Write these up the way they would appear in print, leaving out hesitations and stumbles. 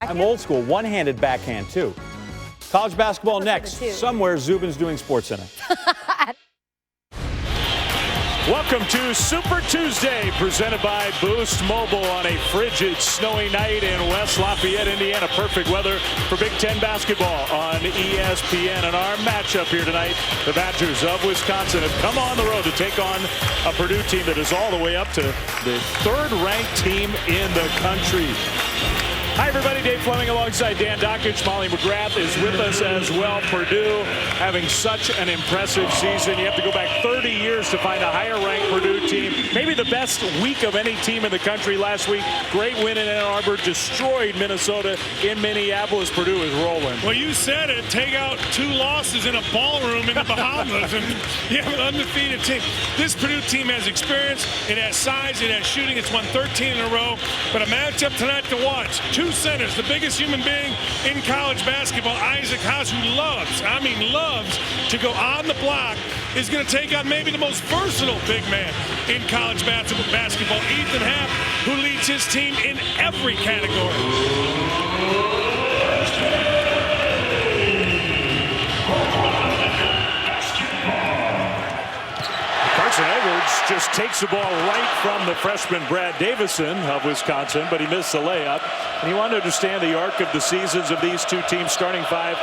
I'm old school, one-handed backhand too. College basketball next. Somewhere Zubin's doing SportsCenter. Welcome to Super Tuesday, presented by Boost Mobile on a frigid, snowy night in West Lafayette, Indiana. Perfect weather for Big Ten basketball on ESPN. And our matchup here tonight, the Badgers of Wisconsin have come on the road to take on a Purdue team that is all the way up to the third-ranked team in the country. Hi, everybody. Dave Fleming alongside Dan Dockich. Molly McGrath is with us as well. Purdue having such an impressive season. You have to go back 30 years to find a higher-ranked Purdue team. Maybe the best week of any team in the country last week. Great win in Ann Arbor. Destroyed Minnesota in Minneapolis. Purdue is rolling. Well, you said it. Take out 2 losses in a ballroom in the Bahamas, and you have an undefeated team. This Purdue team has experience. It has size. It has shooting. It's won 13 in a row. But a matchup tonight to watch. 2 centers, the biggest human being in college basketball, Isaac Haas, who loves to go on the block, is going to take on maybe the most versatile big man in college basketball, Ethan Happ, who leads his team in every category. Edwards just takes the ball right from the freshman Brad Davison of Wisconsin, but he missed the layup. And you want to understand the arc of the seasons of these two teams, starting 5.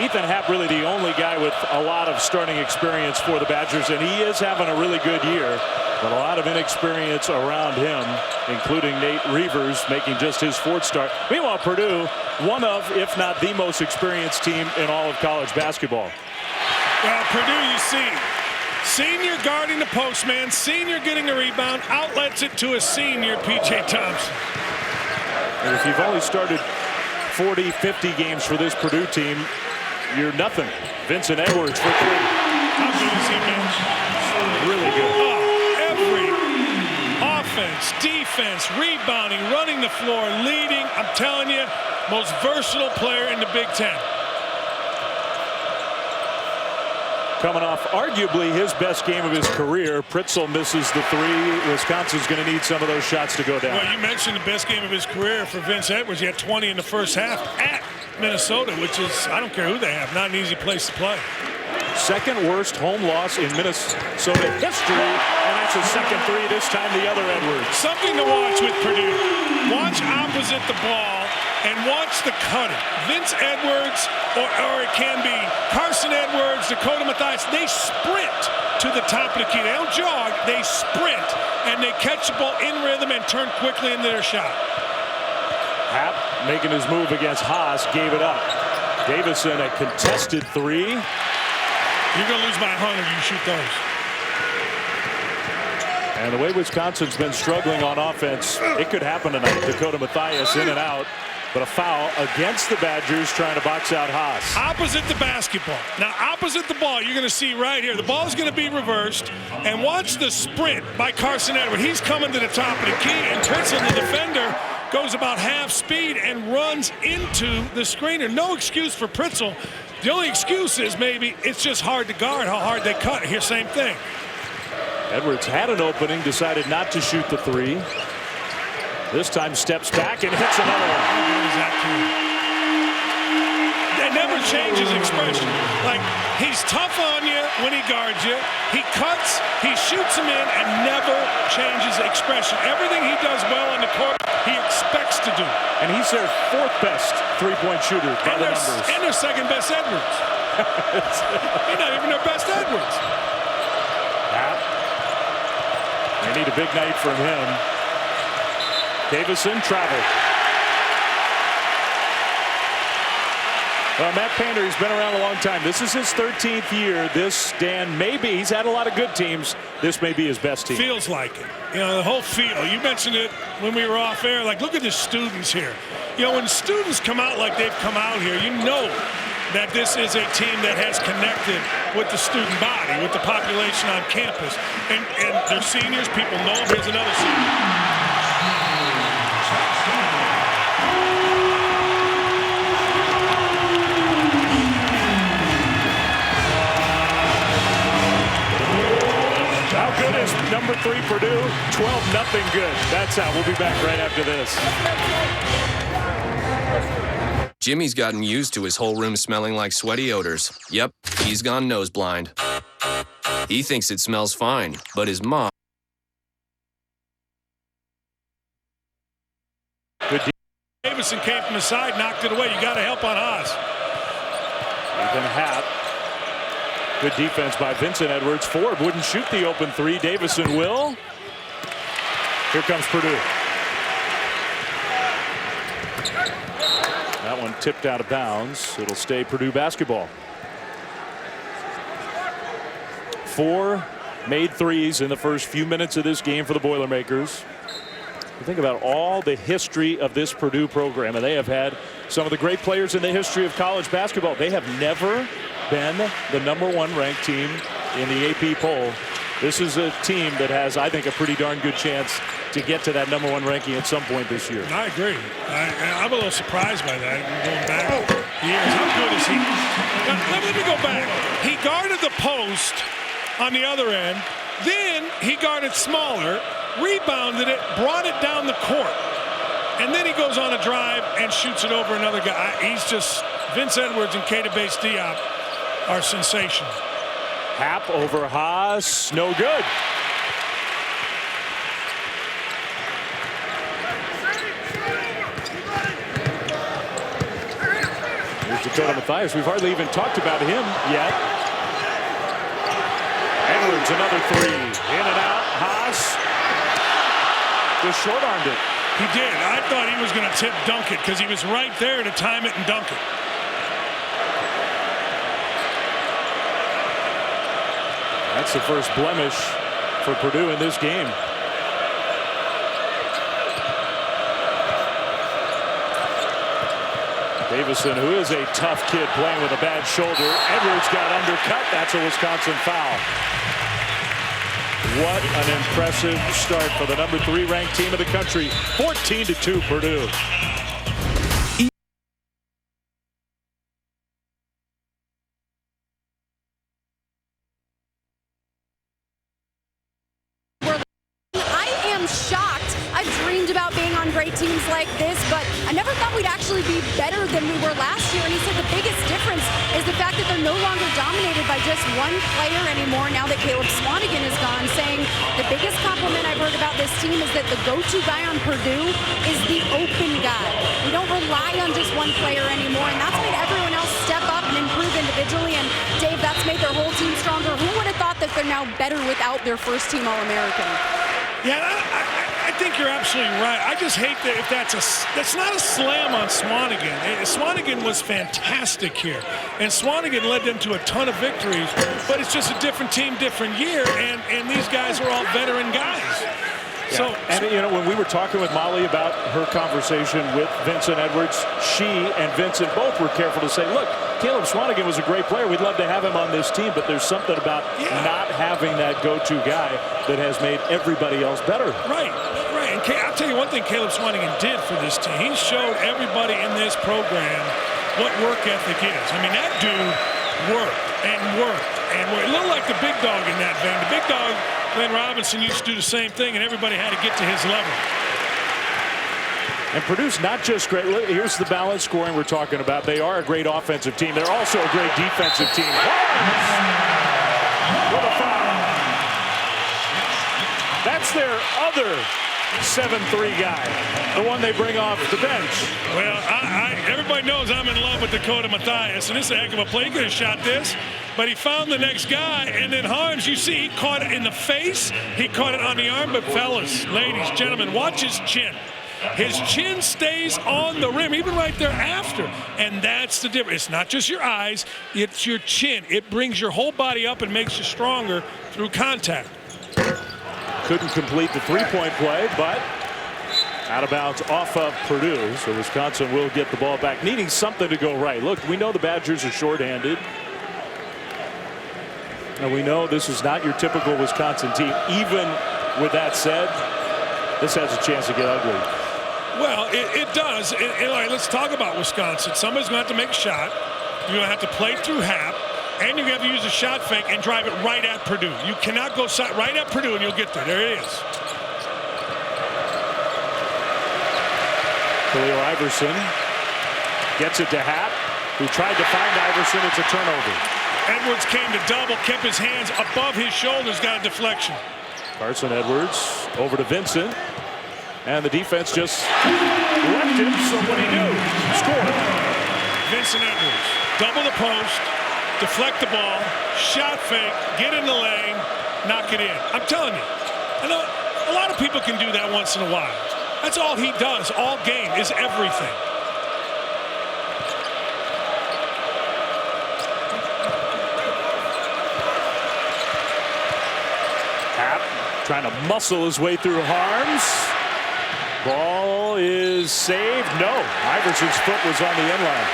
Ethan Happ really the only guy with a lot of starting experience for the Badgers, and he is having a really good year. But a lot of inexperience around him, including Nate Reavers making just his 4th start. Meanwhile, Purdue, one of, if not the most experienced team in all of college basketball. Well, Purdue, you see, senior guarding the postman, senior getting the rebound, outlets it to a senior, P.J. Thompson. And if you've only started 40, 50 games for this Purdue team, you're nothing. Vincent Edwards for 3. How good is he, man? Really good. Oh, every offense, defense, rebounding, running the floor, leading. I'm telling you, most versatile player in the Big Ten. Coming off arguably his best game of his career, Pritzl misses the 3. Wisconsin's going to need some of those shots to go down. Well, you mentioned the best game of his career for Vince Edwards. He had 20 in the first half at Minnesota, which is, I don't care who they have, not an easy place to play. Second worst home loss in Minnesota history, and that's his second 3, this time the other Edwards. Something to watch with Purdue. Watch opposite the ball and watch the cutting. Vince Edwards, or it can be Carson Edwards, Dakota Mathias, they sprint to the top of the key. They don't jog, they sprint, and they catch the ball in rhythm and turn quickly into their shot. Happ making his move against Haas, gave it up. Davison, a contested 3. You're going to lose by 100 if you shoot those. And the way Wisconsin's been struggling on offense, it could happen tonight. Dakota Mathias in and out. But a foul against the Badgers trying to box out Haas. Opposite the basketball. Now, opposite the ball, you're going to see right here. The ball is going to be reversed. And watch the sprint by Carson Edwards. He's coming to the top of the key. And Pritzl, the defender, goes about half speed and runs into the screener. No excuse for Pritzl. The only excuse is maybe it's just hard to guard how hard they cut. Here, same thing. Edwards had an opening, decided not to shoot the 3. This time steps back and hits another one. They never change his expression. Like, he's tough on you when he guards you. He cuts, he shoots him in, and never changes expression. Everything he does well on the court, he expects to do. And he's their 4th best 3-point shooter by the numbers. And their 2nd best Edwards. He's not even their best Edwards. They need a big night from him. Davison traveled. Well, Matt Painter, he's been around a long time. This is his 13th year. This, Dan, maybe he's had a lot of good teams. This may be his best team. Feels like it. You know, the whole feel. You mentioned it when we were off air. Like, look at the students here. You know, when students come out like they've come out here, you know that this is a team that has connected with the student body, with the population on campus. And their seniors, people know them. Here's another senior. How good is number 3 Purdue? 12-0 good. That's how. We'll be back right after this. Jimmy's gotten used to his whole room smelling like sweaty odors. Yep, he's gone nose blind. He thinks it smells fine, but his mom... Good Davison came from the side, knocked it away. You got to help on Haas. Ethan Happ. Good defense by Vincent Edwards. Ford wouldn't shoot the open three. Davison will. Here comes Purdue. That one tipped out of bounds. It'll stay Purdue basketball. 4 made threes in the first few minutes of this game for the Boilermakers. You think about all the history of this Purdue program, and they have had some of the great players in the history of college basketball. They have never been the #1 ranked team in the AP poll. This is a team that has, I think, a pretty darn good chance to get to that #1 ranking at some point this year. I agree. I'm a little surprised by that. Going back years, how good is he? Now, let me go back. He guarded the post on the other end. Then he guarded smaller, rebounded it, brought it down the court. And then he goes on a drive and shoots it over another guy. He's just, Vince Edwards and Keita Bates-Diop are sensational. Happ over Haas, no good. Here's Dakota Mathias. We've hardly even talked about him yet. Edwards, another three. In and out. Haas just short-armed it. He did. I thought he was going to tip dunk it because he was right there to time it and dunk it. That's the first blemish for Purdue in this game. Davison, who is a tough kid playing with a bad shoulder. Edwards got undercut. That's a Wisconsin foul. What an impressive start for the #3 ranked team of the country. 14-2 Purdue. Great teams like this, but I never thought we'd actually be better than we were last year. And he said the biggest difference is the fact that they're no longer dominated by just one player anymore now that Caleb Swanigan is gone, saying the biggest compliment I've heard about this team is that the go-to guy on Purdue is the open guy. We don't rely on just one player anymore, and that's made everyone else step up and improve individually. And Dave, that's made their whole team stronger. Who would have thought that they're now better without their first-team All-American? Yeah, I think you're absolutely right. I just hate that if that's not a slam on Swanigan. Swanigan was fantastic here, and Swanigan led them to a ton of victories. But it's just a different team, different year, and these guys are all veteran guys. Yeah. So, and you know, when we were talking with Molly about her conversation with Vincent Edwards, she and Vincent both were careful to say, look, Caleb Swanigan was a great player. We'd love to have him on this team, but there's something about not having that go-to guy that has made everybody else better. Right. And I'll tell you one thing Caleb Swanigan did for this team. He showed everybody in this program what work ethic is. I mean, that dude worked and worked and worked. A little like the big dog in that vein. The big dog, Glenn Robinson, used to do the same thing, and everybody had to get to his level. And Purdue's not just great. Look, here's the balanced scoring we're talking about. They are a great offensive team. They're also a great defensive team. With a foul. That's their other 7'3" guy, the one they bring off the bench. Well, everybody knows I'm in love with Dakota Mathias, and this is a heck of a play. He could have shot this, but he found the next guy, and then Harms, you see, he caught it in the face. He caught it on the arm, but fellas, ladies, gentlemen, watch his chin. His chin stays on the rim, even right there after, and that's the difference. It's not just your eyes, it's your chin. It brings your whole body up and makes you stronger through contact. Couldn't complete the three-point play, but out of bounds off of Purdue. So Wisconsin will get the ball back, needing something to go right. Look, we know the Badgers are shorthanded. And we know this is not your typical Wisconsin team. Even with that said, this has a chance to get ugly. Well, it does. All right, let's talk about Wisconsin. Somebody's going to have to make a shot. You're going to have to play through half. And you have to use a shot fake and drive it right at Purdue. You cannot go right at Purdue and you'll get there. There it is. Khalil Iverson Gets it to Happ, who tried to find Iverson. It's a turnover. Edwards came to double, kept his hands above his shoulders, got a deflection. Carson Edwards over to Vincent. And the defense just left him, so what do you do? Score. Vincent Edwards, double the post, deflect the ball, shot fake, get in the lane, knock it in. I'm telling you, I know a lot of people can do that once in a while. That's all he does all game, is everything. Happ trying to muscle his way through Harms. Ball is saved. No, Iverson's foot was on the end line.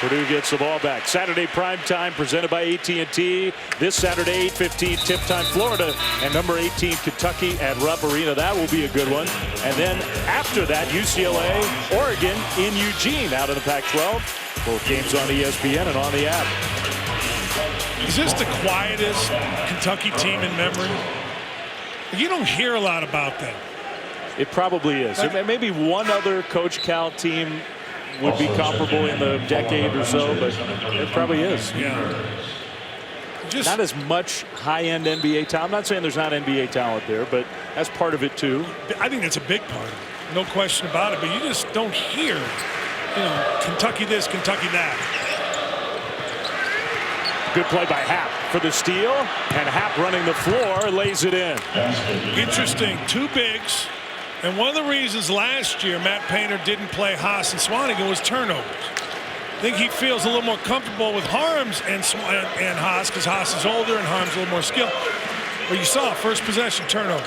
Purdue gets the ball back. Saturday prime time presented by AT&T. This Saturday, 8:15 tip time, Florida and number 18 Kentucky at Rupp Arena. That will be a good one. And then after that, UCLA, Oregon in Eugene out of the Pac-12. Both games on ESPN and on the app. Is this the quietest Kentucky team in memory? You don't hear a lot about them. It probably is. Maybe one other Coach Cal team would be comparable in the decade or so, but it probably is. Yeah. Not as much high-end NBA talent. I'm not saying there's not NBA talent there, but that's part of it too. I think that's a big part of it. No question about it, but you just don't hear, Kentucky this, Kentucky that. Good play by Happ for the steal, and Happ running the floor, lays it in. Interesting, two bigs. And one of the reasons last year Matt Painter didn't play Haas and Swanigan was turnovers. I think he feels a little more comfortable with Harms and Haas because Haas is older and Harms a little more skilled. But you saw first possession turnover.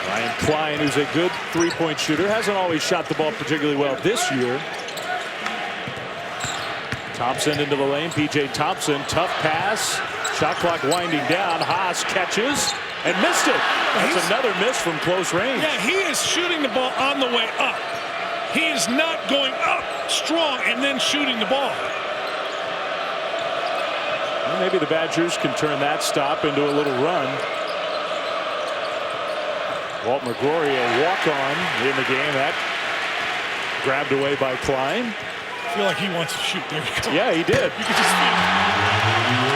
Ryan Klein, who's a good three-point shooter, hasn't always shot the ball particularly well this year. Thompson into the lane. P.J. Thompson, tough pass. Shot clock winding down. Haas catches and missed it. That's another miss from close range. Yeah, he is shooting the ball on the way up. He is not going up strong and then shooting the ball. Well, maybe the Badgers can turn that stop into a little run. Walt McGrory, a walk-on in the game. That grabbed away by Klein. I feel like he wants to shoot. There you go. Yeah, he did. You can just feel it.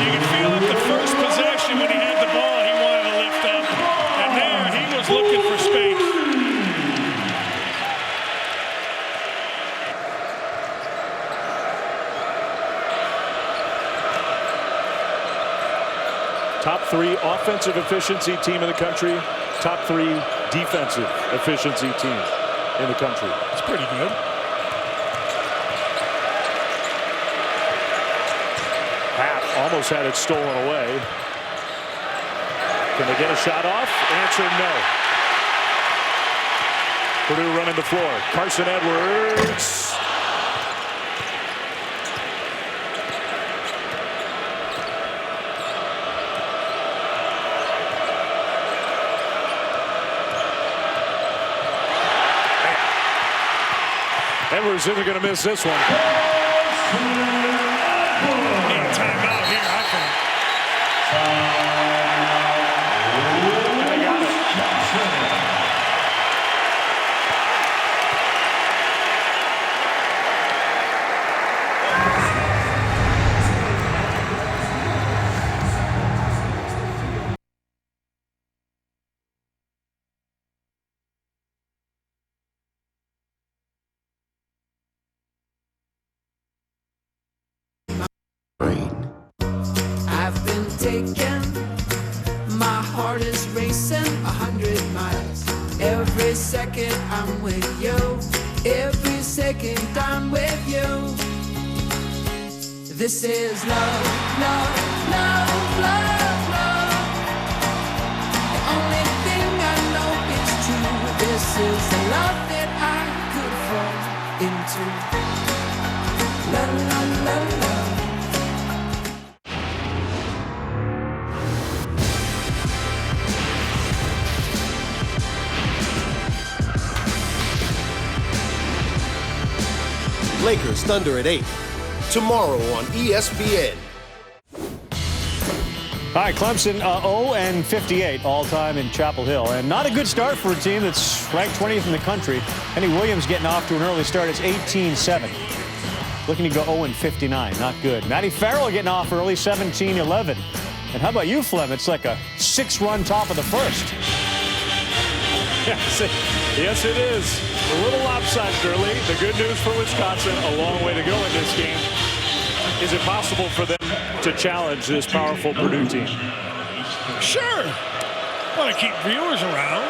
You can feel it the first possession when he had the ball. He wanted to lift up. And there he was looking for space. Top 3 offensive efficiency team in the country. Top 3 defensive efficiency team in the country. It's pretty good. Happ almost had it stolen away. Can they get a shot off? Answer no. Purdue running the floor. Carson Edwards. Edwards isn't going to miss this one. Need a timeout here, I think. They got it. I've been taken, my heart is racing 100 miles. Every second I'm with you, every second I'm with you. This is love, love, love, love, love. The only thing I know is true. This is the love that I could fall into. La la la la. Lakers Thunder at 8. Tomorrow on ESPN. All right, Clemson 0-58 all-time in Chapel Hill. And not a good start for a team that's ranked 20th in the country. Kenny Williams getting off to an early start. It's 18-7. Looking to go 0-59. Not good. Matty Farrell getting off early, 17-11. And how about you, Flem? It's like a 6-run top of the first. Yes, it is. A little lopsided early. The good news for Wisconsin, a long way to go in this game. Is it possible for them to challenge this powerful Purdue team? Sure. Want to keep viewers around.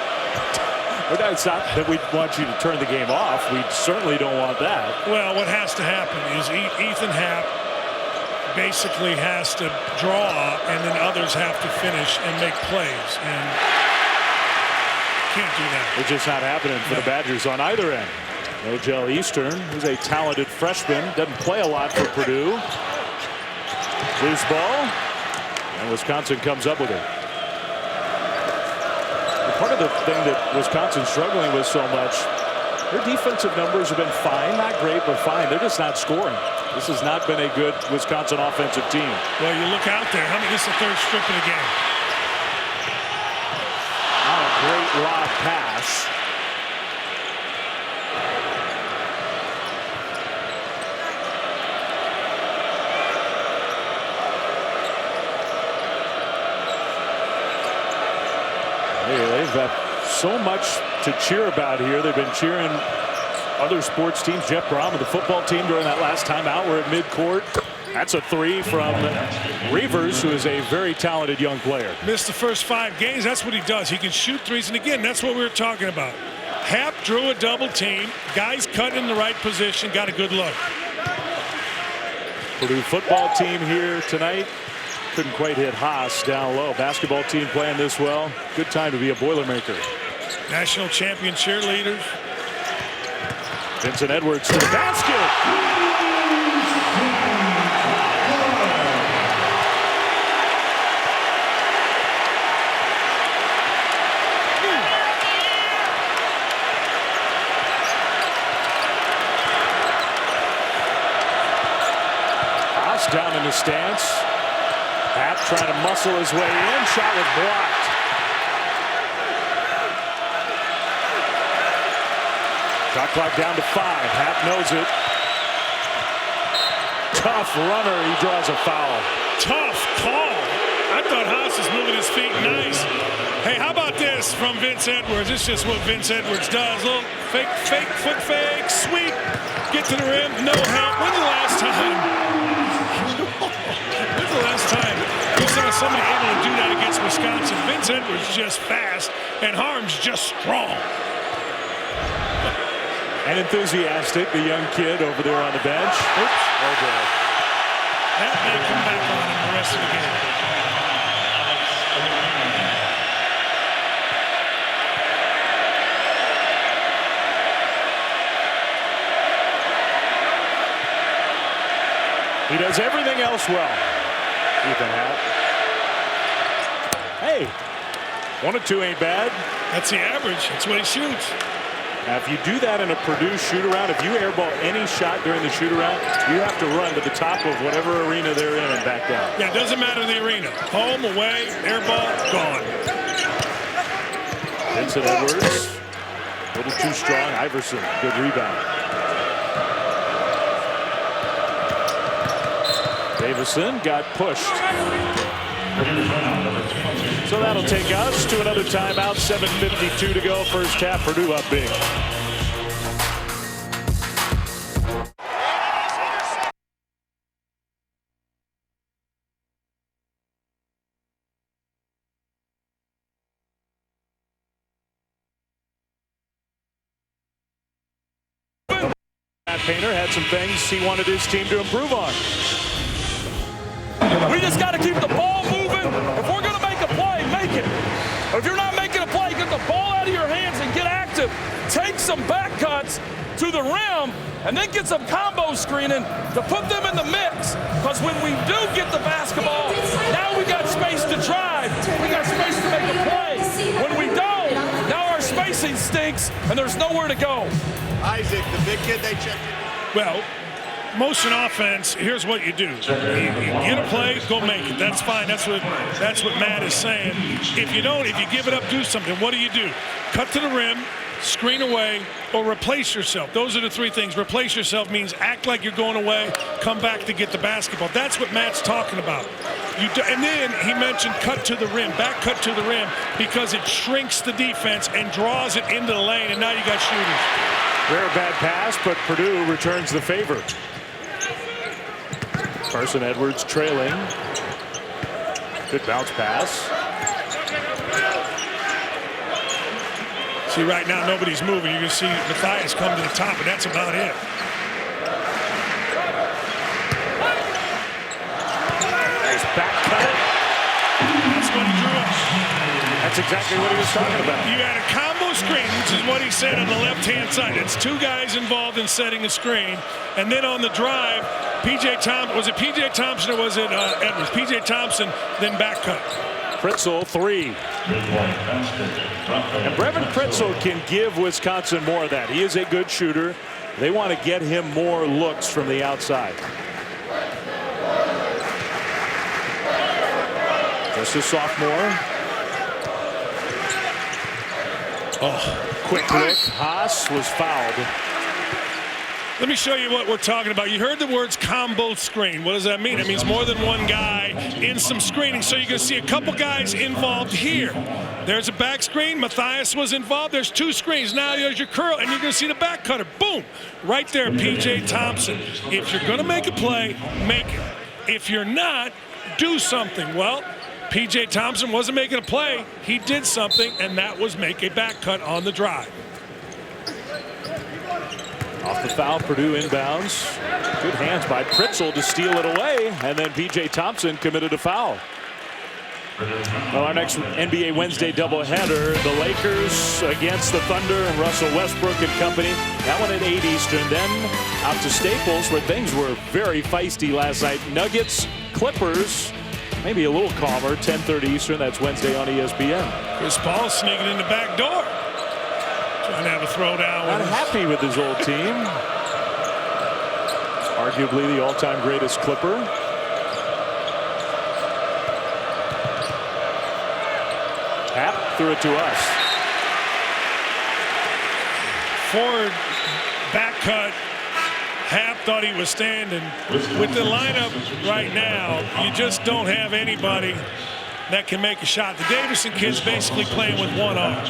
But it's not that we want you to turn the game off. We certainly don't want that. Well, what has to happen is Ethan Happ basically has to draw, and then others have to finish and make plays. And can't do that. It's just not happening for the Badgers on either end. Nogel Eastern, who's a talented freshman, doesn't play a lot for Purdue. Loose ball, and Wisconsin comes up with it. And part of the thing that Wisconsin's struggling with so much, their defensive numbers have been fine, not great, but fine. They're just not scoring. This has not been a good Wisconsin offensive team. Well, you look out there. This is the third strip of the game. Not a great lob pass. They've got so much to cheer about here. They've been cheering other sports teams. Jeff Brom of the football team during that last time out. We're at midcourt. That's a three from Reavers, who is a very talented young player. Missed the first 5 games. That's what he does. He can shoot threes. And again, that's what we were talking about. Happ drew a double team. Guys cut in the right position. Got a good look. Purdue football team here tonight. Couldn't quite hit Haas down low. Basketball team playing this well. Good time to be a Boilermaker. National champion cheerleaders. Vincent Edwards to the basket. Haas down in the stance. Happ trying to muscle his way in. Shot was blocked. Shot clock down to 5. Happ knows it. Tough runner. He draws a foul. Tough call. I thought Haas was moving his feet nice. Hey, how about this from Vince Edwards? It's just what Vince Edwards does. Little fake, foot fake, sweep. Get to the rim. No help. When's the last time? When's the last time you saw somebody able to do that against Wisconsin? Vince Edwards just fast, and Harms just strong. And enthusiastic, the young kid over there on the bench. Oops. Oh, boy. That may come back on him the rest of the game. He does everything else well. Ethan Happ. Hey, 1 or 2 ain't bad. That's the average. That's what he shoots. Now, if you do that in a Purdue shoot-around, if you airball any shot during the shoot-around, you have to run to the top of whatever arena they're in and back down. Yeah, it doesn't matter the arena. Home, away, airball, gone. Vincent Edwards, a little too strong. Iverson, good rebound. Davison got pushed. So that'll take us to another timeout. 7:52 to go. First half. Purdue up big. Matt Painter had some things he wanted his team to improve on. We just got to keep the ball moving. If we're going to make a play, make it. If you're not making a play, get the ball out of your hands and get active. Take some back cuts to the rim and then get some combo screening to put them in the mix. Because when we do get the basketball, now we got space to drive. We got space to make a play. When we don't, now our spacing stinks and there's nowhere to go. Isaac, the big kid they checked in. Well, motion offense, here's what you do. You get a play, go make it. That's fine. That's what Matt is saying. If you give it up, do something. What do? Cut to the rim, screen away, or replace yourself. Those are the three things. Replace yourself means act like you're going away, come back to get the basketball. That's what Matt's talking about. And then he mentioned cut to the rim, back cut to the rim, because it shrinks the defense and draws it into the lane, and now you got shooters. Rare bad pass, but Purdue returns the favor. Carson Edwards trailing. Good bounce pass. See, right now nobody's moving. You can see Matthias come to the top, and that's about it. Nice back cut. That's what he drew up. That's exactly what he was talking about. You had a combo screen, which is what he said on the left-hand side. It's two guys involved in setting a screen. And then on the drive, P.J. Thompson, was it P.J. Thompson or was it Edwards? P.J. Thompson, then back cut. Pritzel, 3. And Brevin Pritzel can give Wisconsin more of that. He is a good shooter. They want to get him more looks from the outside. Just a sophomore. Oh, quick look. Haas was fouled. Let me show you what we're talking about. You heard the words combo screen. What does that mean? It means more than one guy in some screening. So you're going to see a couple guys involved here. There's a back screen. Matthias was involved. There's two screens. Now there's your curl, and you're going to see the back cutter. Boom. Right there, P.J. Thompson. If you're going to make a play, make it. If you're not, do something. Well, P.J. Thompson wasn't making a play. He did something, and that was make a back cut on the drive. Off the foul, Purdue inbounds. Good hands by Pritzel to steal it away, and then P.J. Thompson committed a foul. Well, our next NBA Wednesday doubleheader, the Lakers against the Thunder and Russell Westbrook and company. That one at 8 Eastern. Then out to Staples, where things were very feisty last night. Nuggets, Clippers, maybe a little calmer. 10:30 Eastern. That's Wednesday on ESPN. Chris Paul sneaking in the back door. Trying to have a throwdown. Not happy with his old team. Arguably the all-time greatest Clipper. Hap threw it to us. Forward back cut. Hap thought he was standing. With the lineup right now, you just don't have anybody that can make a shot. The Davison kid's basically playing with one arm.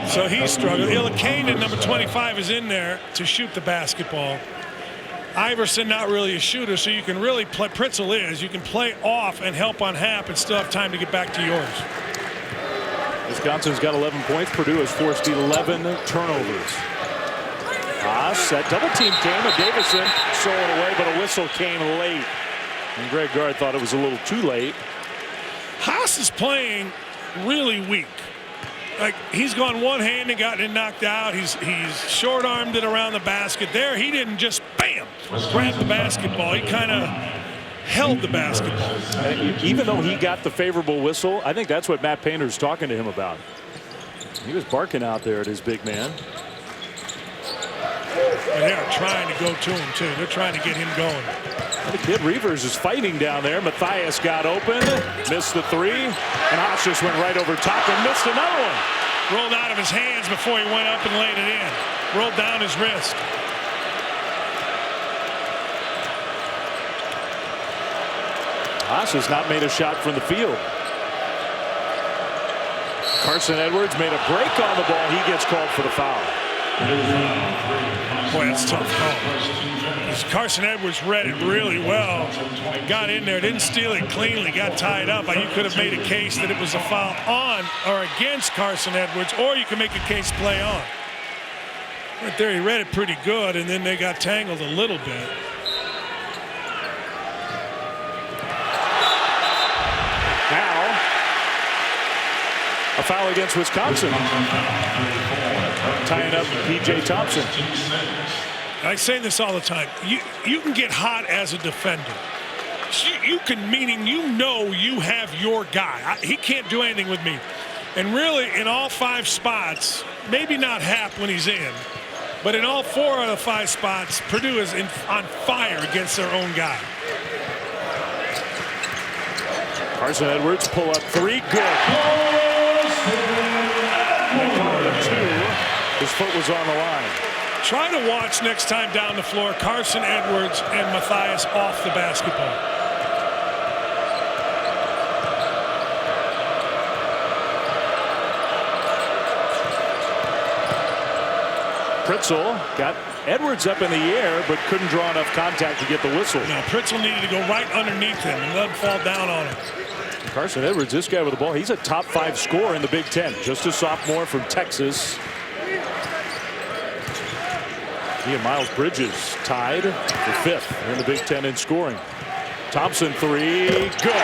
So he's struggling. Ilakanen, number 25, is in there to shoot the basketball. Iverson not really a shooter, so you can really play. Pritzel is. You can play off and help on Hap and still have time to get back to yours. Wisconsin's got 11 points. Purdue has forced 11 turnovers. Haas, that double team came, and Davison stole it away, but a whistle came late. And Greg Gard thought it was a little too late. Haas is playing really weak. Like, he's gone one hand and gotten knocked out. He's short-armed it around the basket. There, he didn't just, bam, grab the basketball. He kind of held the basketball. Even though he got the favorable whistle, I think that's what Matt Painter's talking to him about. He was barking out there at his big man. And they're trying to go to him, too. They're trying to get him going. The kid Reavers is fighting down there. Matthias got open, missed the three, and Haas just went right over top and missed another one. Rolled out of his hands before he went up and laid it in. Rolled down his wrist. Haas has not made a shot from the field. Carson Edwards made a break on the ball. He gets called for the foul. Boy, that's a tough call. Carson Edwards read it really well. Got in there, didn't steal it cleanly, got tied up. You could have made a case that it was a foul on or against Carson Edwards, or you can make a case play on. Right there, he read it pretty good, and then they got tangled a little bit. Now, a foul against Wisconsin. Tying up P.J. Thompson. I say this all the time. You can get hot as a defender. You can, meaning you know you have your guy. He can't do anything with me. And really, in all 5 spots, maybe not Hap when he's in, But in all 4 out of 5 spots, Purdue is on fire against their own guy. Carson Edwards pull up 3, good. His foot was on the line. Try to watch next time down the floor Carson Edwards and Matthias off the basketball. Pritzel got Edwards up in the air, but couldn't draw enough contact to get the whistle. No, Pritzel needed to go right underneath him and let him fall down on him. Carson Edwards, this guy with the ball, he's a top 5 scorer in the Big Ten. Just a sophomore from Texas. He and Miles Bridges tied for 5th in the Big Ten in scoring. Thompson 3, good.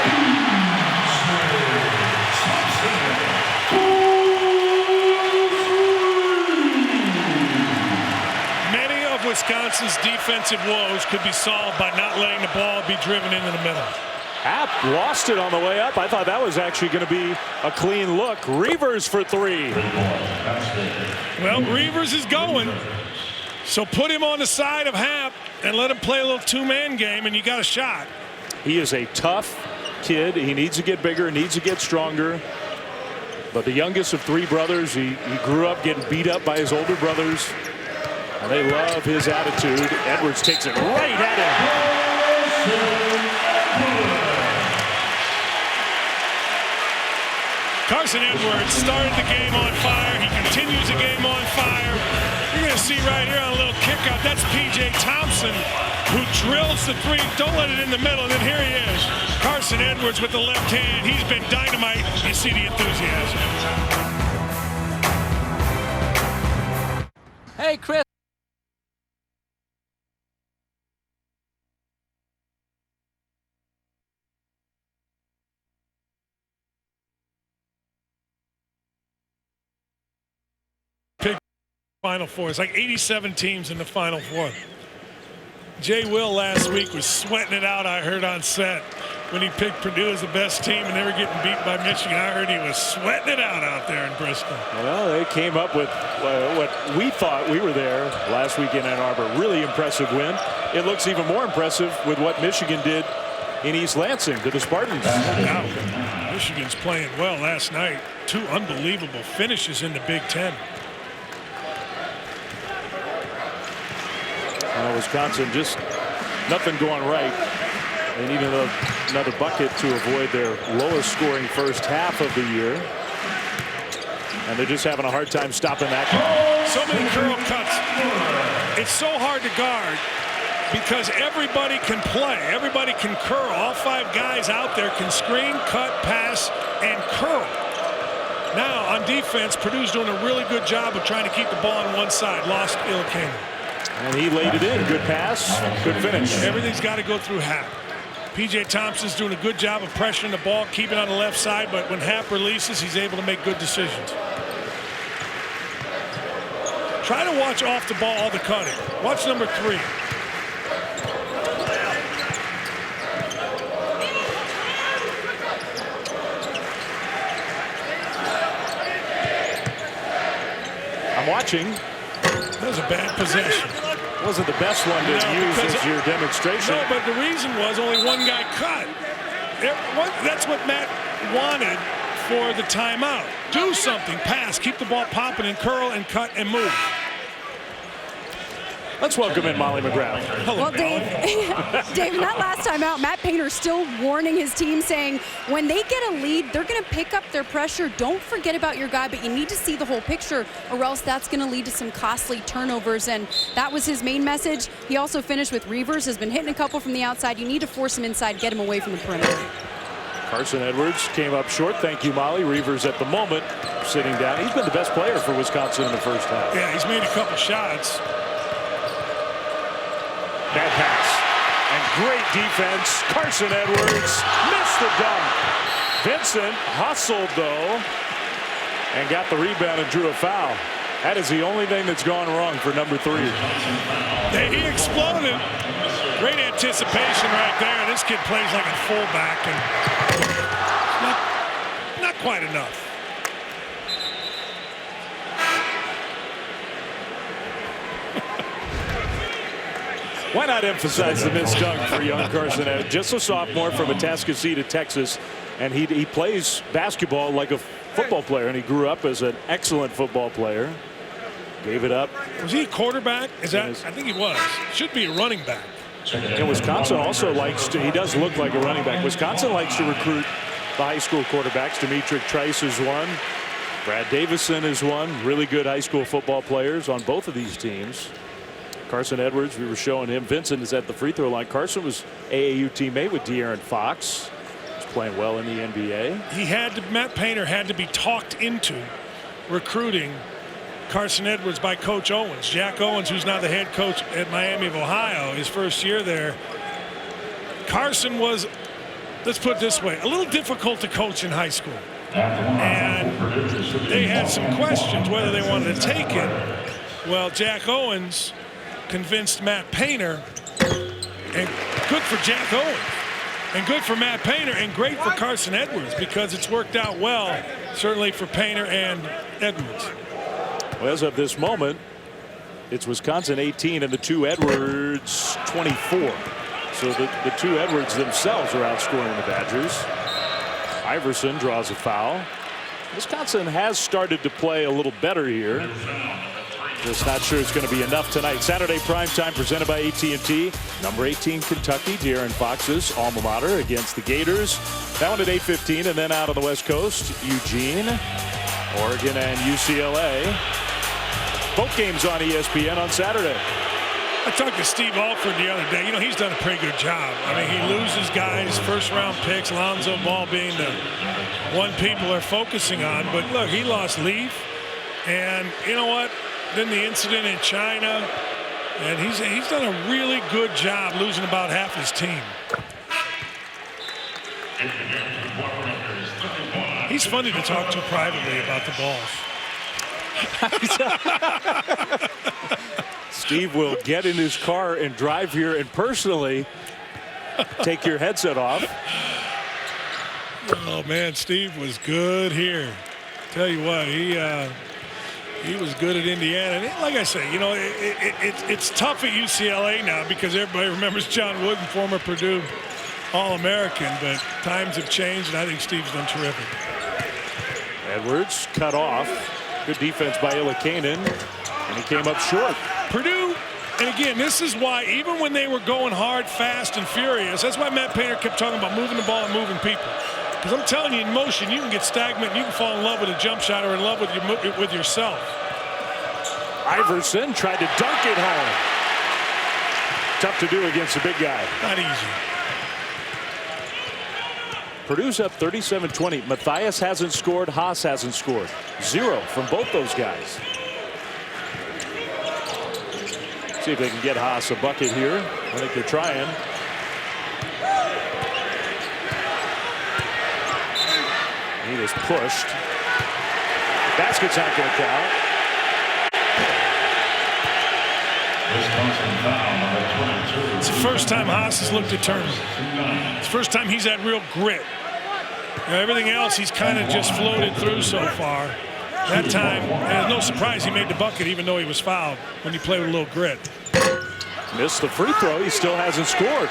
Many of Wisconsin's defensive woes could be solved by not letting the ball be driven into the middle. App lost it on the way up. I thought that was actually going to be a clean look. Reavers for 3. Well, Reavers is going. So put him on the side of Happ and let him play a little 2-man game, and you got a shot. He is a tough kid. He needs to get bigger, needs to get stronger. But the youngest of 3 brothers, he grew up getting beat up by his older brothers. And they love his attitude. Edwards takes it right at him. Carson Edwards started the game on fire. He continues the game on fire. You're going to see right here on a little kick out. That's P.J. Thompson, who drills the 3. Don't let it in the middle. And then here he is. Carson Edwards with the left hand. He's been dynamite. You see the enthusiasm. Hey, Chris. Final Four. It's like 87 teams in the Final Four. Jay Will last week was sweating it out, I heard on set, when he picked Purdue as the best team and they were getting beat by Michigan. I heard he was sweating it out there in Bristol. Well, they came up with what we thought. We were there last week in Ann Arbor. Really impressive win. It looks even more impressive with what Michigan did in East Lansing to the Spartans. Now, Michigan's playing well last night. 2 unbelievable finishes in the Big Ten. Wisconsin just nothing going right. They need another bucket to avoid their lowest scoring first half of the year. And they're just having a hard time stopping that. So many curl cuts. It's so hard to guard because everybody can play. Everybody can curl. All 5 guys out there can screen, cut, pass, and curl. Now, on defense, Purdue's doing a really good job of trying to keep the ball on one side. Lost Ilkane. And he laid it in. Good pass, good finish. Everything's got to go through Happ. P.J. Thompson's doing a good job of pressuring the ball, keeping on the left side, but when Happ releases, he's able to make good decisions. Try to watch off the ball all the cutting. Watch number 3. I'm watching. That was a bad possession. Wasn't the best one to use as your demonstration. No, but the reason was only one guy cut. That's what Matt wanted for the timeout. Do something, pass, keep the ball popping and curl and cut and move. Let's welcome in Molly McGrath. Hello, well, Dave, in that last time out, Matt Painter's still warning his team, saying when they get a lead, they're going to pick up their pressure. Don't forget about your guy, but you need to see the whole picture, or else that's going to lead to some costly turnovers. And that was his main message. He also finished with Reavers, has been hitting a couple from the outside. You need to force him inside, get him away from the perimeter. Carson Edwards came up short. Thank you, Molly. Reavers at the moment sitting down. He's been the best player for Wisconsin in the first half. Yeah, he's made a couple shots. Bad pass. And great defense. Carson Edwards missed the dunk. Vincent hustled, though, and got the rebound and drew a foul. That is the only thing that's gone wrong for number 3. He exploded. Great anticipation right there. This kid plays like a fullback, and not quite enough. Why not emphasize the missed dunk for young Carson Edwards? Just a sophomore from Atascocita, Texas, and he plays basketball like a football player, and he grew up as an excellent football player. Gave it up. Was he a quarterback? I think he was. Should be a running back. And Wisconsin also likes to, he does look like a running back. Wisconsin likes to recruit the high school quarterbacks. Demetric Trice is one. Brad Davison is one. Really good high school football players on both of these teams. Carson Edwards, we were showing him. Vincent is at the free throw line. Carson was AAU teammate with De'Aaron Fox. He's playing well in the NBA. Matt Painter had to be talked into recruiting Carson Edwards by Coach Owens. Jack Owens, who's now the head coach at Miami of Ohio, his first year there. Carson was, let's put it this way, a little difficult to coach in high school. And they had some questions whether they wanted to take him. Well, Jack Owens convinced Matt Painter, and good for Jack Owens, and good for Matt Painter, and great for Carson Edwards, because it's worked out well, certainly for Painter and Edwards. Well, as of this moment, it's Wisconsin 18 and the two Edwards 24. So the two Edwards themselves are outscoring the Badgers. Iverson draws a foul. Wisconsin has started to play a little better here. Just not sure it's going to be enough tonight. Saturday primetime presented by AT&T. Number 18 Kentucky, De'Aaron Fox's alma mater against the Gators. That one at 8:15, and then out on the West Coast, Eugene, Oregon, and UCLA. Both games on ESPN on Saturday. I talked to Steve Alford the other day. You know, he's done a pretty good job. I mean, he loses guys, first-round picks, Lonzo Ball being the one people are focusing on. But, look, he lost Leaf. And you know what? Then the incident in China. And he's done a really good job losing about half his team. He's funny to talk to privately about the balls. Steve will get in his car and drive here and personally take your headset off. Oh man, Steve was good here. Tell you what, he was good at Indiana. And like I say, you know, it's tough at UCLA now because everybody remembers John Wooden, former Purdue All-American, but times have changed, and I think Steve's done terrific. Edwards cut off. Good defense by Illikainen, and he came up short. Purdue, and again, this is why even when they were going hard, fast, and furious, that's why Matt Painter kept talking about moving the ball and moving people. Because I'm telling you, in motion, you can get stagnant, and you can fall in love with a jump shot or in love with yourself. Iverson tried to dunk it home. Tough to do against a big guy. Not easy. Purdue's up 37-20. Matthias hasn't scored. Haas hasn't scored. 0 from both those guys. See if they can get Haas a bucket here. I think they're trying. He was pushed. Basket's not going to count. It's the first time Haas has looked determined. It's the first time he's had real grit. You know, everything else he's kind of just floated through so far. That time, and no surprise he made the bucket even though he was fouled when he played with a little grit. Missed the free throw. He still hasn't scored.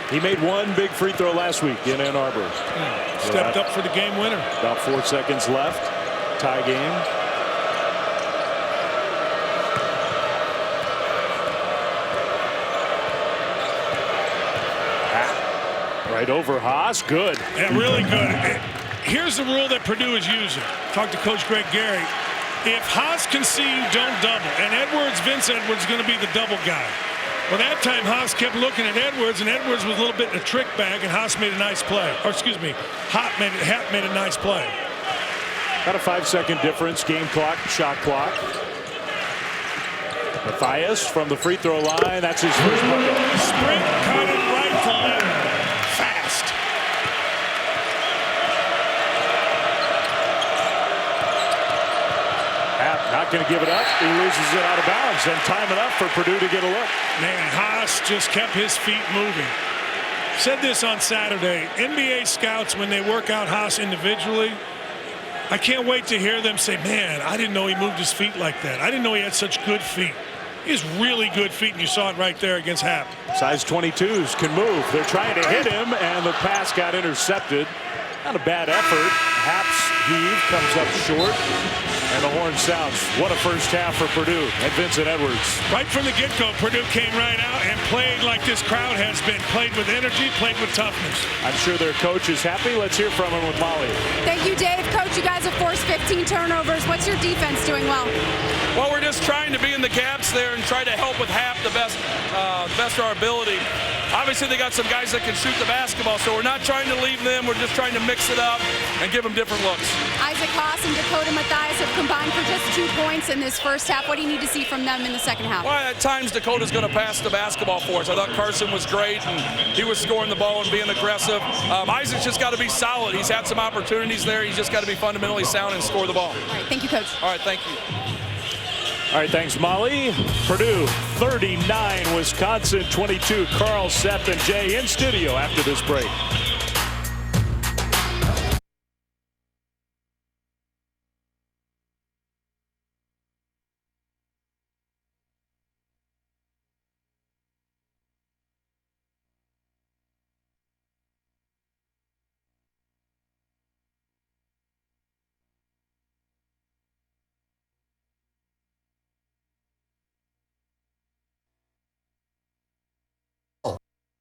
He made one big free throw last week in Ann Arbor. Stepped up for the game winner. About 4 seconds left. Tie game. Right over Haas. Good. Yeah, really good. Here's the rule that Purdue is using. Talked to Coach Greg Gary. If Haas can see you, don't double. And Vince Edwards, is going to be the double guy. Well, that time Haas kept looking at Edwards, and Edwards was a little bit in a trick bag, and Haas made a nice play. Or excuse me, Hap made a nice play. About a 5-second difference. Game clock, shot clock. Matthias from the free throw line. That's his first bucket. Sprint, cut it right to left. Fast. Not going to give it up. He loses it out of bounds. And time enough for Purdue to get a look. Man, Haas just kept his feet moving. Said this on Saturday. NBA scouts, when they work out Haas individually, I can't wait to hear them say, man, I didn't know he moved his feet like that. I didn't know he had such good feet. He has really good feet, and you saw it right there against Happ. Size 22s can move. They're trying to hit him, and the pass got intercepted. Not a bad effort. Happ's heave comes up short, and the horn sounds. What a first half for Purdue and Vincent Edwards. Right from the get-go, Purdue came right out and played like this crowd has been. Played with energy, played with toughness. I'm sure their coach is happy. Let's hear from him with Molly. Thank you, Dave. Coach, you guys have forced 15 turnovers. What's your defense doing well? Well, we're just trying to be in the gaps there and try to help with Happ the best of our ability. Obviously, they got some guys that can shoot the basketball, so we're not trying to leave them. We're just trying to mix it up and give them different looks. Isaac Haas and Dakota Mathias have combined for just 2 points in this first half. What do you need to see from them in the second half? Well, at times, Dakota's going to pass the basketball for us. I thought Carson was great, and he was scoring the ball and being aggressive. Isaac's just got to be solid. He's had some opportunities there. He's just got to be fundamentally sound and score the ball. All right, thank you, Coach. All right, thank you. All right, thanks, Molly. Purdue 39, Wisconsin 22. Carl, Seth, and Jay in studio after this break.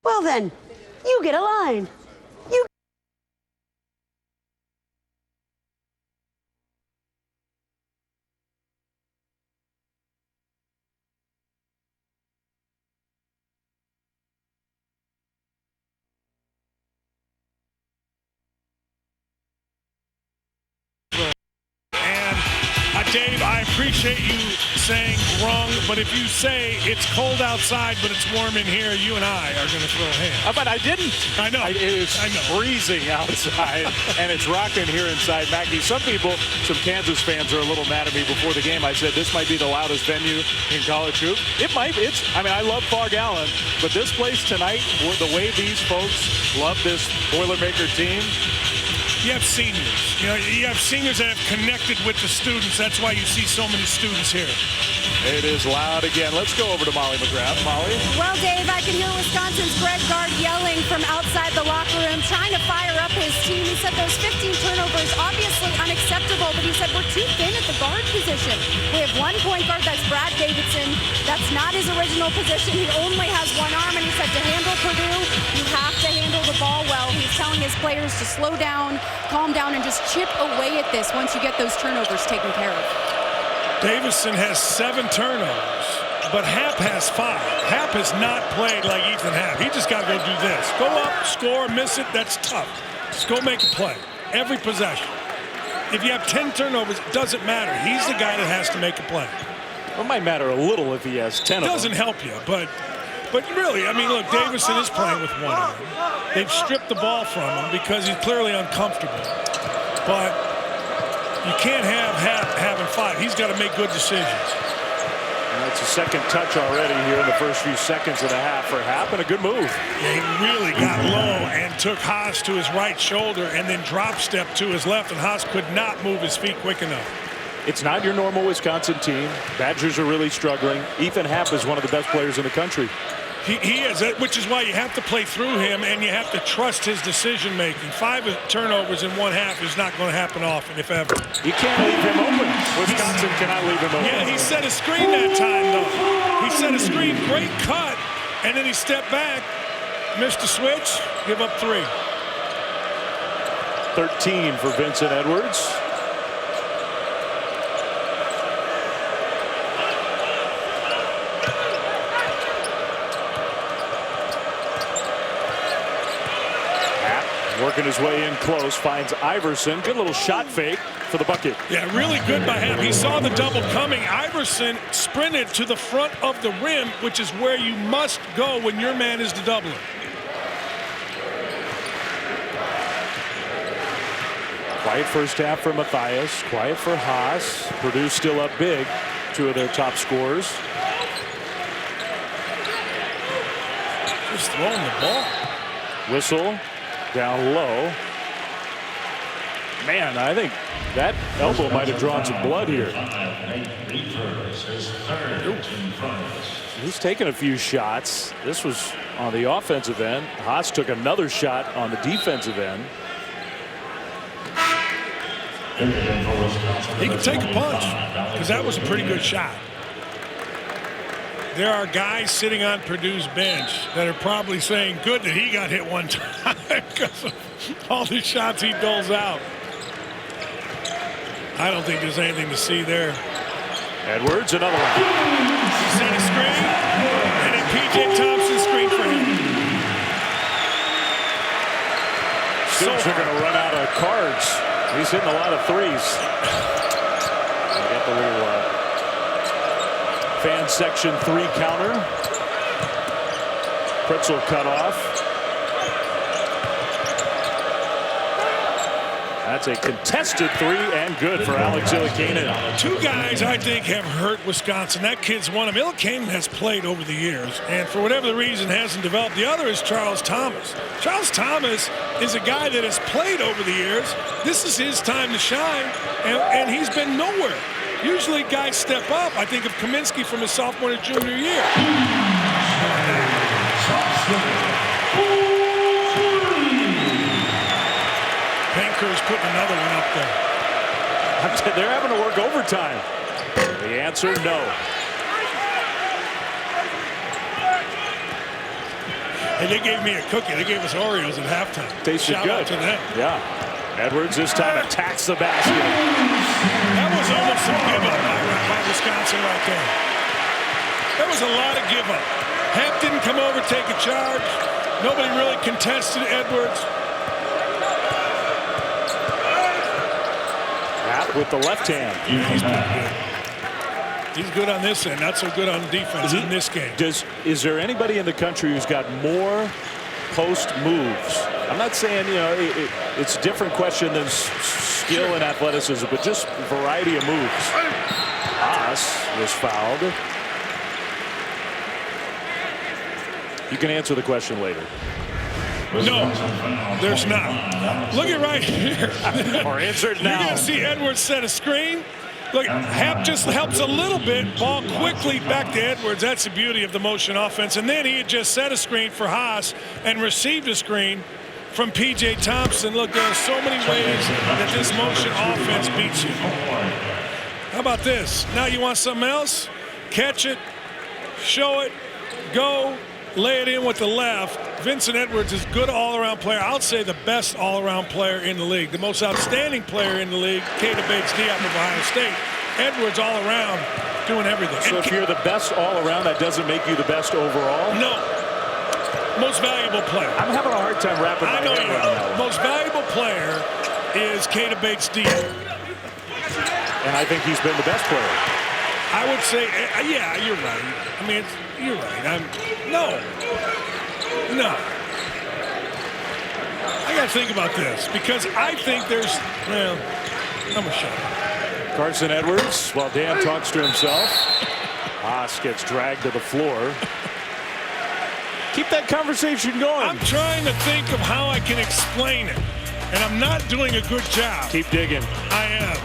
Well then, you get a line. You Dave, I appreciate you saying wrong, but if you say it's cold outside but it's warm in here, you and I are going to throw hands. But I didn't. I know. It is freezing outside, and it's rocking here inside Mackey. Some people, some Kansas fans are a little mad at me before the game. I said this might be the loudest venue in college hoop. It might. I love Fog Allen, but this place tonight, the way these folks love this Boilermaker team. You have seniors. You have seniors that have connected with the students. That's why you see so many students here. It is loud again. Let's go over to Molly McGrath. Molly? Well, Dave, I can hear Wisconsin's Greg Gard yelling from outside the locker room, trying to fire up his team. He said those 15 turnovers, obviously unacceptable, but he said we're too thin at the guard position. We have one point guard, that's Brad Davidson. That's not his original position. He only has one arm, and he said to handle Purdue, you have to handle the ball well. He's telling his players to slow down, calm down, and just chip away at this once you get those turnovers taken care of. Davison has 7 turnovers, but Happ has 5. Happ has not played like Ethan Happ. He just got to go do this. Go up, score, miss it, that's tough. Just go make a play. Every possession. If you have 10 turnovers, it doesn't matter. He's the guy that has to make a play. It might matter a little if he has 10 of them. It doesn't help you, but really, look, Davison is playing with one arm. They've stripped the ball from him because he's clearly uncomfortable. But you can't have Happ having 5. He's got to make good decisions. And that's a second touch already here in the first few seconds of the half for Happ, and a good move. Yeah, he really got low and took Haas to his right shoulder and then drop step to his left, and Haas could not move his feet quick enough. It's not your normal Wisconsin team. Badgers are really struggling. Ethan Happ is one of the best players in the country. He is, which is why you have to play through him and you have to trust his decision making. 5 turnovers in one half is not going to happen often, if ever. You can't leave him open. Wisconsin cannot leave him open. Yeah, he set a screen that time, though. He set a screen, great cut, and then he stepped back, missed a switch, give up 3. 13 for Vincent Edwards. Working his way in close, finds Iverson. Good little shot fake for the bucket. Yeah, really good by him. He saw the double coming. Iverson sprinted to the front of the rim, which is where you must go when your man is the doubler. Quiet first half for Mathias. Quiet for Haas. Purdue still up big. 2 of their top scorers. Just throwing the ball. Whistle. Down low. Man, I think that elbow might have drawn some blood here. He's taken a few shots. This was on the offensive end. Haas took another shot on the defensive end. He can take a punch because that was a pretty good shot. There are guys sitting on Purdue's bench that are probably saying good that he got hit one time because of all the shots he doles out. I don't think there's anything to see there. Edwards, another one. He set a screen, and then P.J. Thompson screen for him. Students are going to run out of cards. He's hitting a lot of threes. Got the little fan section 3 counter. Pretzel cut off. That's a contested 3 and good for Alex Ilikainen. 2 guys I think have hurt Wisconsin. That kid's one of them. Ilikainen has played over the years, and for whatever the reason hasn't developed. The other is Charles Thomas. Charles Thomas is a guy that has played over the years. This is his time to shine, and he's been nowhere. Usually guys step up. I think of Kaminsky from his sophomore to junior year. Panker's putting another one up there. They're having to work overtime. The answer, no. Hey, they gave me a cookie. They gave us Oreos at halftime. Tasted Shout good. out to them. Yeah. Edwards this time attacks the basket. That was almost some give up by Wisconsin right there. There was a lot of give up. Hap didn't come over, take a charge. Nobody really contested Edwards. With the left hand. He's good on this end, not so good on defense in this game. Is there anybody in the country who's got more post moves? I'm not saying, you know, it's a different question than skill and athleticism, but just variety of moves. Haas was fouled. You can answer the question later. No, there's not. Look at right here. Or answer it now. You're going to see Edwards set a screen. Look, Hap just helps a little bit. Ball quickly back to Edwards. That's the beauty of the motion offense. And then he had just set a screen for Haas and received a screen from P.J. Thompson. Look, there are so many ways that this motion offense beats you. How about this? Now you want something else? Catch it, show it, go, lay it in with the left. Vincent Edwards is a good all-around player. I'll say the best all-around player in the league. The most outstanding player in the league, Keita Bates-Diop of Ohio State. Edwards all around doing everything. So if you're the best all-around, that doesn't make you the best overall? No. Most valuable player. I'm having a hard time wrapping my head around that. Most valuable player is Keita Bates-Diop. And I think he's been the best player. I would say, yeah, you're right. I mean, you're right. No. I got to think about this because I think there's, well, I'm a shot. Carson Edwards, while Dan talks to himself, Haas gets dragged to the floor. Keep that conversation going. I'm trying to think of how I can explain it, and I'm not doing a good job. Keep digging. I am.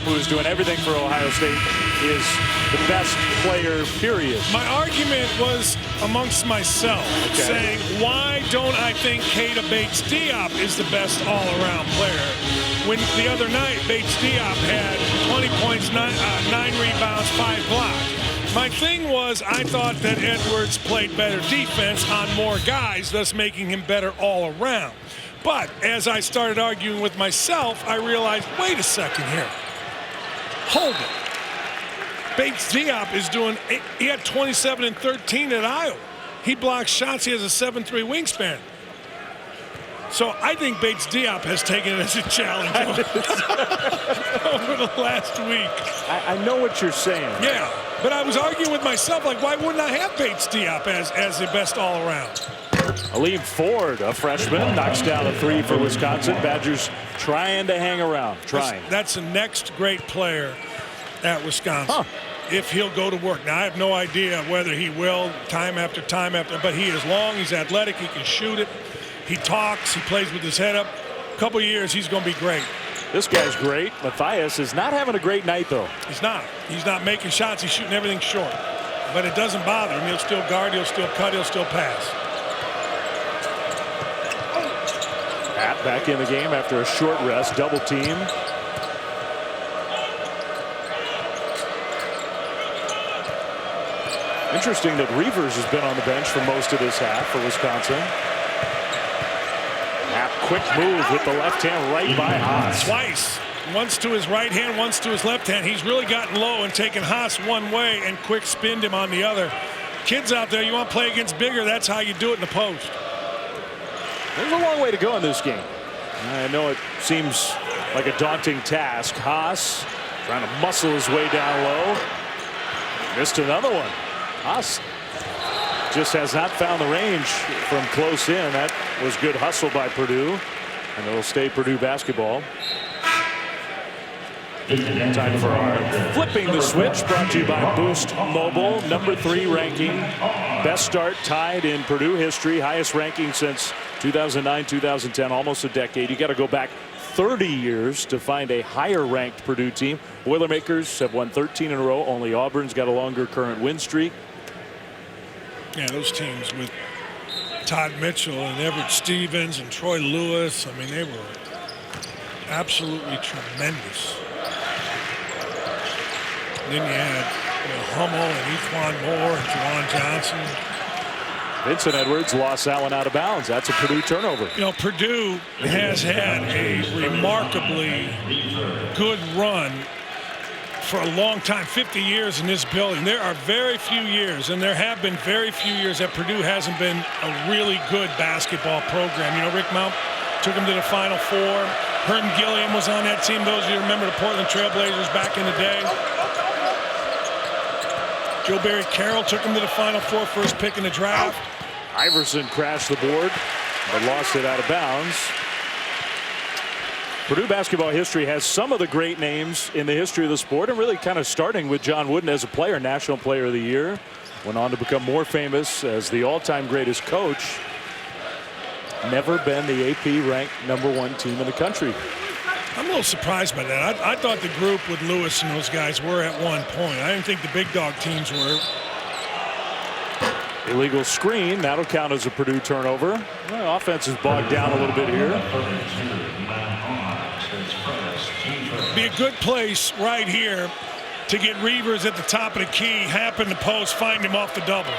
Who is doing everything for Ohio State, is the best player, period. My argument was amongst myself, saying, why don't I think Keita Bates-Diop is the best all-around player? When the other night, Bates-Diop had 20 points, 9 rebounds, 5 blocks. My thing was, I thought that Edwards played better defense on more guys, thus making him better all around. But as I started arguing with myself, I realized, wait a second here. Hold it. Bates-Diop is doing, he had 27 and 13 at Iowa. He blocks shots. He has a 7'3" wingspan. So I think Bates-Diop has taken it as a challenge over the last week. I know what you're saying. Yeah, but I was arguing with myself, like, why wouldn't I have Bates-Diop as the best all-around? Aleem Ford, a freshman, knocks down a three for Wisconsin. Badgers trying to hang around. That's the next great player at Wisconsin. If he'll go to work. Now, I have no idea whether he will time after time after, but he is long, he's athletic, he can shoot it, he talks, he plays with his head up. A couple years, he's going to be great. This guy's great. Matthias is not having a great night, though. He's not. He's not making shots. He's shooting everything short. But it doesn't bother him. He'll still guard, he'll still cut, he'll still pass. Pat back in the game after a short rest, double team. Interesting that Reavers has been on the bench for most of this half for Wisconsin. Quick move with the left hand right by Haas. Twice. Once to his right hand, once to his left hand. He's really gotten low and taken Haas one way and quick spinned him on the other. Kids out there, you want to play against bigger, that's how you do it in the post. There's a long way to go in this game. I know it seems like a daunting task. Haas trying to muscle his way down low. Missed another one. Haas just has not found the range from close in. That was good hustle by Purdue, and it'll stay Purdue basketball. Time for our flipping the switch, brought to you by Boost Mobile. Number 3 ranking, best start tied in Purdue history, highest ranking since 2009-2010, almost a decade. You got to go back 30 years to find a higher ranked Purdue team. Boilermakers have won 13 in a row. Only Auburn's got a longer current win streak. Yeah, those teams with Todd Mitchell and Everett Stevens and Troy Lewis, I mean, they were absolutely tremendous. And then you had Hummel and Equan Moore and Juwan Johnson. Vincent Edwards lost that one out of bounds. That's a Purdue turnover. You know, Purdue has had a remarkably good run for a long time, 50 years in this building. There are very few years, and there have been very few years that Purdue hasn't been a really good basketball program. You know, Rick Mount took them to the Final Four. Herm Gilliam was on that team. Those of you who remember the Portland Trailblazers back in the day. Joe Barry Carroll took them to the Final Four, first pick in the draft. Iverson crashed the board, but lost it out of bounds. Purdue basketball history has some of the great names in the history of the sport, and really kind of starting with John Wooden as a player, National Player of the Year. Went on to become more famous as the all-time greatest coach. Never been the AP ranked #1 team in the country. I'm a little surprised by that. I thought the group with Lewis and those guys were at one point. I didn't think the big dog teams were. Illegal screen. That'll count as a Purdue turnover. Well, offense is bogged down a little bit here. Be a good place right here to get Reavers at the top of the key, happen the post, find him off the double.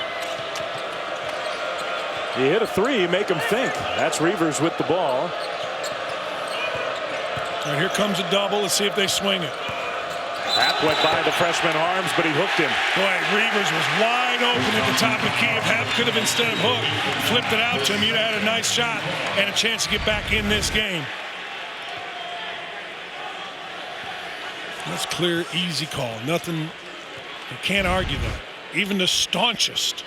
You hit a three, make him think. That's Reavers with the ball. And here comes a double. Let's see if they swing it. Happ went by the freshman arms, but he hooked him. Boy, Reavers was wide open at the top of the key. If Happ could have, instead of hook, flipped it out to him, you'd have had a nice shot and a chance to get back in this game. That's clear, easy call. Nothing, you can't argue that. Even the staunchest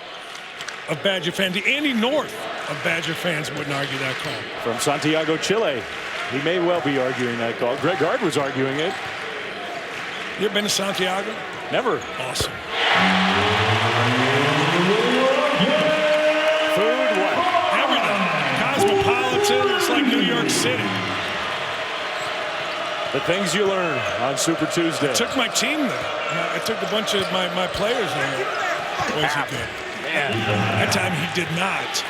of Badger fans, the Andy North of Badger fans wouldn't argue that call. From Santiago, Chile. He may well be arguing that call. Greg Gard was arguing it. You ever been to Santiago? Never. Awesome. Food, what? Everything. Cosmopolitan. It's like New York City. The things you learn on Super Tuesday. I took my team there. I took a bunch of my players there. Was he good? Man. That time he did not.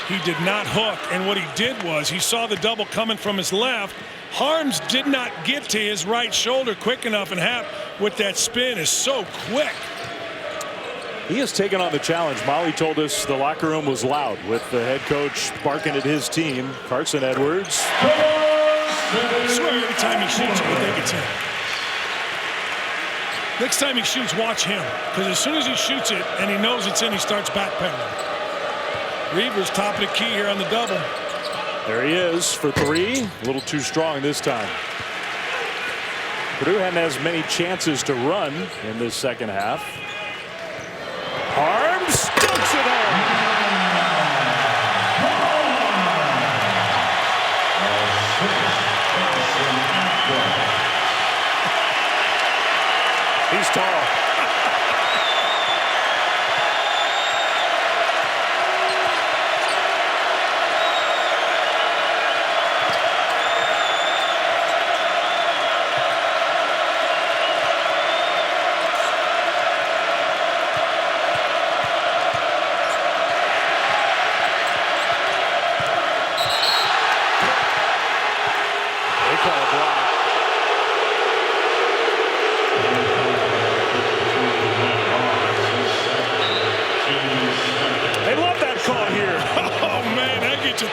He did not hook. And what he did was he saw the double coming from his left. Harms did not get to his right shoulder quick enough, and Happ with that spin is so quick. He has taken on the challenge. Molly told us the locker room was loud with the head coach barking at his team. Carson Edwards. I swear every time he shoots, I think it's him. Next time he shoots, watch him. Because as soon as he shoots it and he knows it's in, he starts backpedaling. Reavers top of the key here on the double. There he is for three. A little too strong this time. Purdue hadn't as many chances to run in this second half. Arms dunks it home. tall.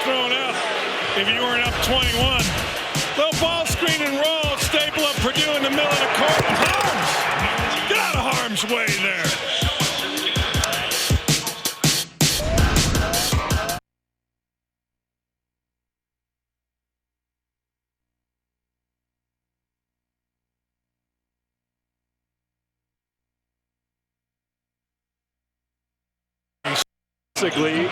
Thrown out if you weren't up 21. Little ball screen and roll. Staple up Purdue in the middle of the court. Harms. Get out of harm's way there. Basically,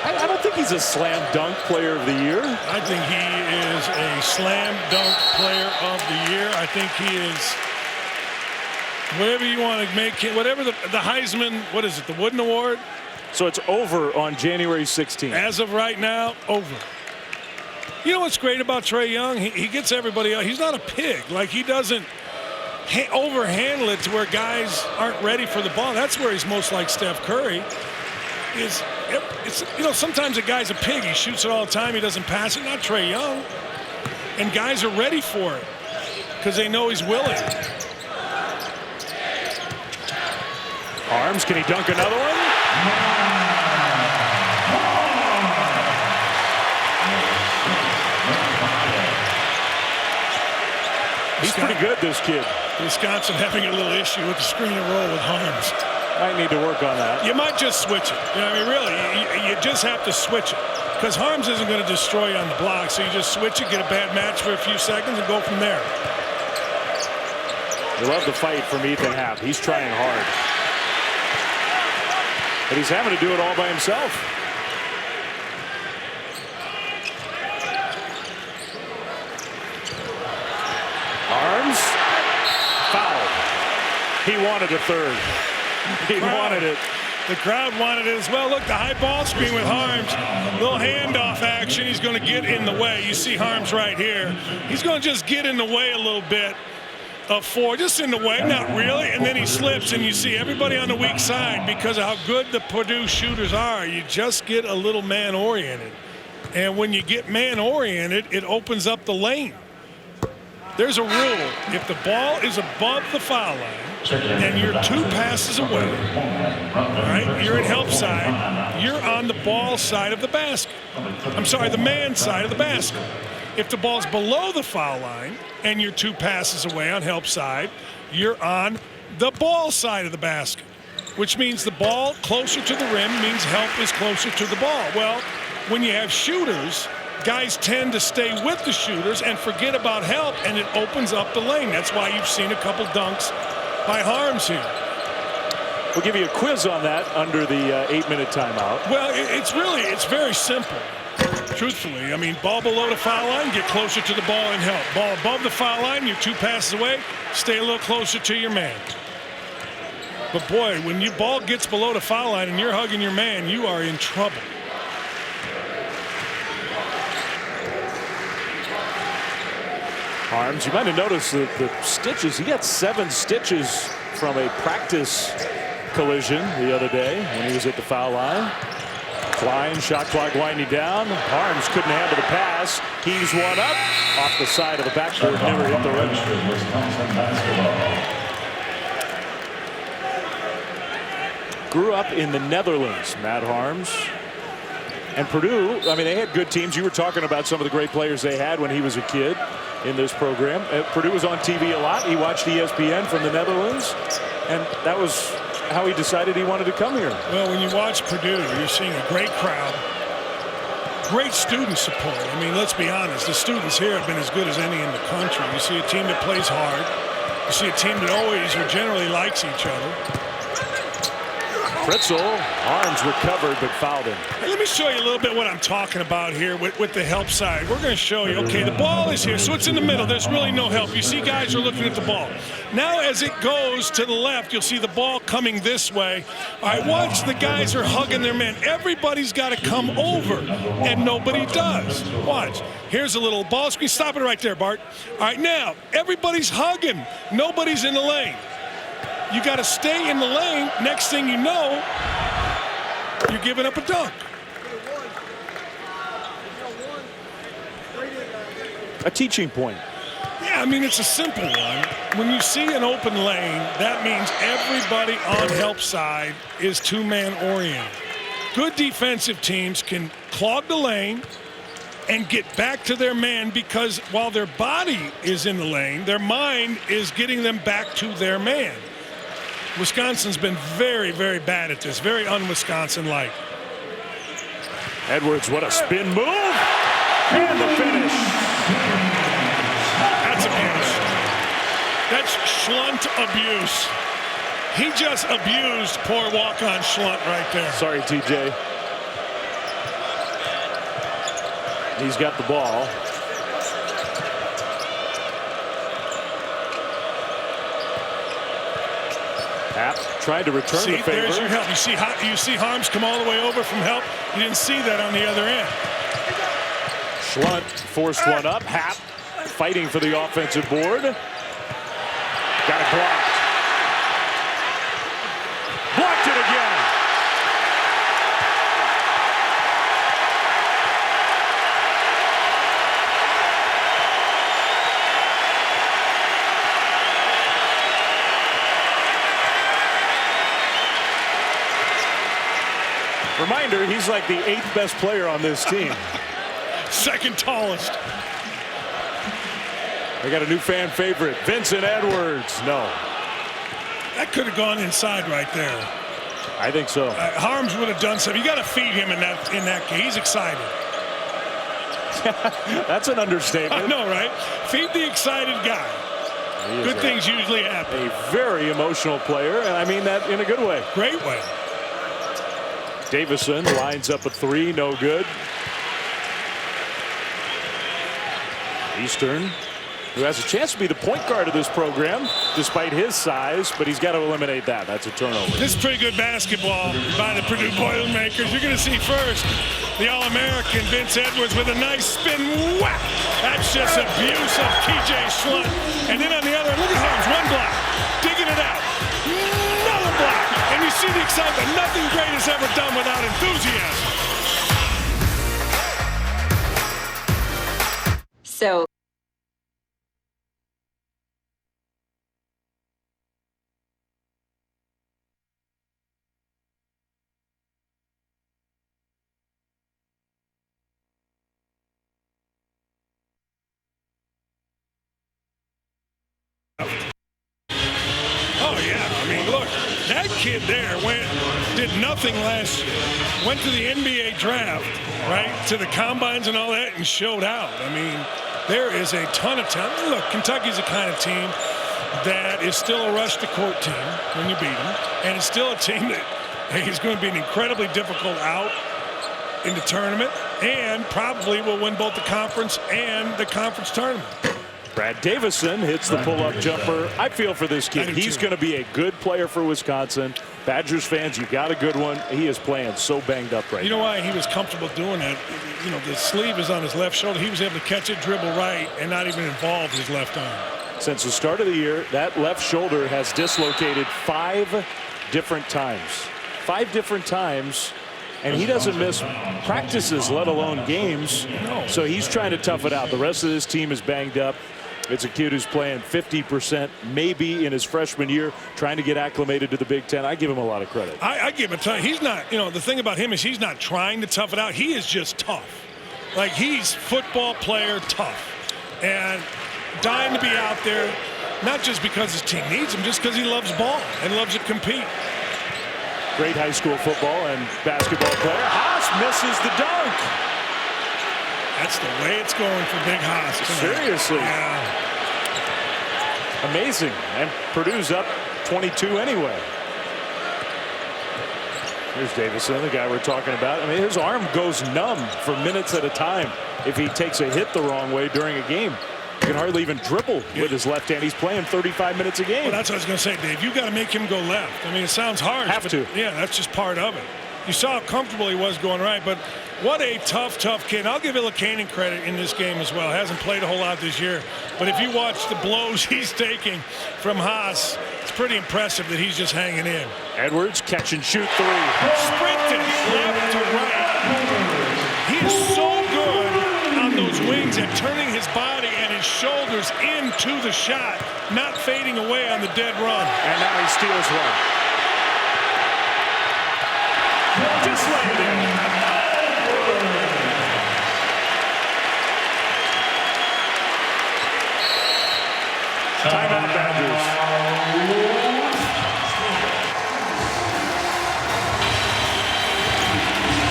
I don't think he's a slam dunk player of the year. I think he is a slam dunk player of the year. I think he is whatever you want to make it, whatever the Heisman, what is it, the Wooden Award? So it's over on January 16th. As of right now, over. You know what's great about Trae Young? He gets everybody out. He's not a pig. Like, he doesn't overhandle it to where guys aren't ready for the ball. That's where he's most like Steph Curry. It's, you know, sometimes a guy's a pig. He shoots it all the time. He doesn't pass it. Not Trae Young. And guys are ready for it because they know he's willing. Arms, can he dunk another one? He's pretty good, this kid. Wisconsin having a little issue with the screen and roll with Harms. Might need to work on that. You might just switch it. You know, I mean, really, you just have to switch it because Harms isn't going to destroy you on the block. So you just switch it, get a bad match for a few seconds, and go from there. You love the fight from Ethan Happ. He's trying hard. But he's having to do it all by himself. Arms. Foul. He wanted a third. He wanted it. The crowd wanted it as well. Look, the high ball screen with Harms. Little handoff action. He's going to get in the way. You see Harms right here. He's going to just get in the way a little bit of four. Just in the way, not really. And then he slips, and you see everybody on the weak side because of how good the Purdue shooters are. You just get a little man-oriented. And when you get man-oriented, it opens up the lane. There's a rule. If the ball is above the foul line, and you're 2 passes away, all right, you're at help side, you're on the ball side of the basket. I'm sorry, the man side of the basket. If the ball's below the foul line and you're 2 passes away on help side, you're on the ball side of the basket, which means the ball closer to the rim means help is closer to the ball. Well, when you have shooters, guys tend to stay with the shooters and forget about help, and it opens up the lane. That's why you've seen a couple dunks by Harms here. We'll give you a quiz on that under the 8-minute timeout. Well, it's very simple, truthfully. I mean, ball below the foul line, get closer to the ball and help. Ball above the foul line, you're 2 passes away, stay a little closer to your man. But boy, when your ball gets below the foul line and you're hugging your man, you are in trouble. Harms, you might have noticed the stitches. He got 7 stitches from a practice collision the other day when he was at the foul line. Klein, shot clock winding down. Harms couldn't handle the pass. Heaves one up off the side of the backboard, never hit the rim. Grew up in the Netherlands, Matt Harms. And Purdue, I mean, they had good teams. You were talking about some of the great players they had when he was a kid in this program. Purdue was on TV a lot. He watched ESPN from the Netherlands, and that was how he decided he wanted to come here. Well, when you watch Purdue, you're seeing a great crowd, great student support. I mean, let's be honest, the students here have been as good as any in the country. You see a team that plays hard. You see a team that always or generally likes each other. Fritzl, arms recovered but fouled him. Hey, let me show you a little bit what I'm talking about here with the help side. We're going to show you, okay, the ball is here, so it's in the middle. There's really no help. You see guys are looking at the ball. Now as it goes to the left, you'll see the ball coming this way. All right, watch, the guys are hugging their men. Everybody's got to come over, and nobody does. Watch. Here's a little ball screen. Stop it right there, Bart. All right, now, everybody's hugging. Nobody's in the lane. You got to stay in the lane. Next thing you know, you're giving up a dunk. A teaching point. Yeah, I mean, it's a simple one. When you see an open lane, that means everybody on help side is two-man oriented. Good defensive teams can clog the lane and get back to their man, because while their body is in the lane, their mind is getting them back to their man. Wisconsin's been very, very bad at this, very un-Wisconsin-like. Edwards, what a spin move. And the finish. That's abuse. That's Schlunt abuse. He just abused poor walk-on Schlunt right there. Sorry, TJ. He's got the ball. Happ tried to return the favor. There's your help. You see Harms come all the way over from help. You didn't see that on the other end. Schlunt forced one up. Happ fighting for the offensive board. Got it blocked. Blocked it again. Reminder, he's like the 8th best player on this team. Second tallest. They got a new fan favorite, Vincent Edwards. No. That could have gone inside right there. I think so. Harms would have done something. You got to feed him in that game. He's excited. That's an understatement. I know, right? Feed the excited guy. Good things usually happen. A very emotional player, and I mean that in a good way. Great way. Davison lines up a three, no good. Eastern, who has a chance to be the point guard of this program, despite his size, but he's got to eliminate that. That's a turnover. This is pretty good basketball by the Purdue Boilermakers. You're going to see first the All-American Vince Edwards with a nice spin. Whack! That's just abuse of TJ Schlunt. And then on the other, look at Harms, one block, digging it out. Another block. And you see the excitement. Nothing great is ever done without enthusiasm. So That kid there did nothing last year. Went to the NBA draft, right, to the combines and all that, and showed out. I mean, there is a ton of talent. Look, Kentucky's the kind of team that is still a rush-to-court team when you beat them, and it's still a team that is going to be an incredibly difficult out in the tournament, and probably will win both the conference and the conference tournament. Brad Davison hits the pull-up jumper. I feel for this kid. He's going to be a good player for Wisconsin. Badgers fans, you got a good one. He is playing so banged up right now. You know why he was comfortable doing that? You know, the sleeve is on his left shoulder. He was able to catch it, dribble right, and not even involve his left arm. Since the start of the year, that left shoulder has dislocated 5 different times. 5 different times. And he doesn't miss practices, let alone games. So he's trying to tough it out. The rest of this team is banged up. It's a kid who's playing 50% maybe in his freshman year, trying to get acclimated to the Big Ten. I give him a lot of credit. I give him a ton. He's not, you know, the thing about him is he's not trying to tough it out. He is just tough. Like, he's football player tough. And dying to be out there, not just because his team needs him, just because he loves ball and loves to compete. Great high school football and basketball player. Haas misses the dunk. That's the way it's going for Big Haas tonight. Seriously. Yeah. Amazing. And Purdue's up 22 anyway. Here's Davison, the guy we're talking about. I mean, his arm goes numb for minutes at a time if he takes a hit the wrong way during a game. He can hardly even dribble with his left hand. He's playing 35 minutes a game. Well, that's what I was going to say, Dave. You got to make him go left. I mean, it sounds harsh. Have to. Yeah, that's just part of it. You saw how comfortable he was going right, but what a tough kid. I'll give Ilikainen credit in this game as well. Hasn't played a whole lot this year, but if you watch the blows he's taking from Haas, it's pretty impressive that he's just hanging in. Edwards, catch and shoot three. Sprinting left to right. He is so good on those wings and turning his body and his shoulders into the shot, not fading away on the dead run. And now he steals one. Just lay it in. Timeout, Badgers.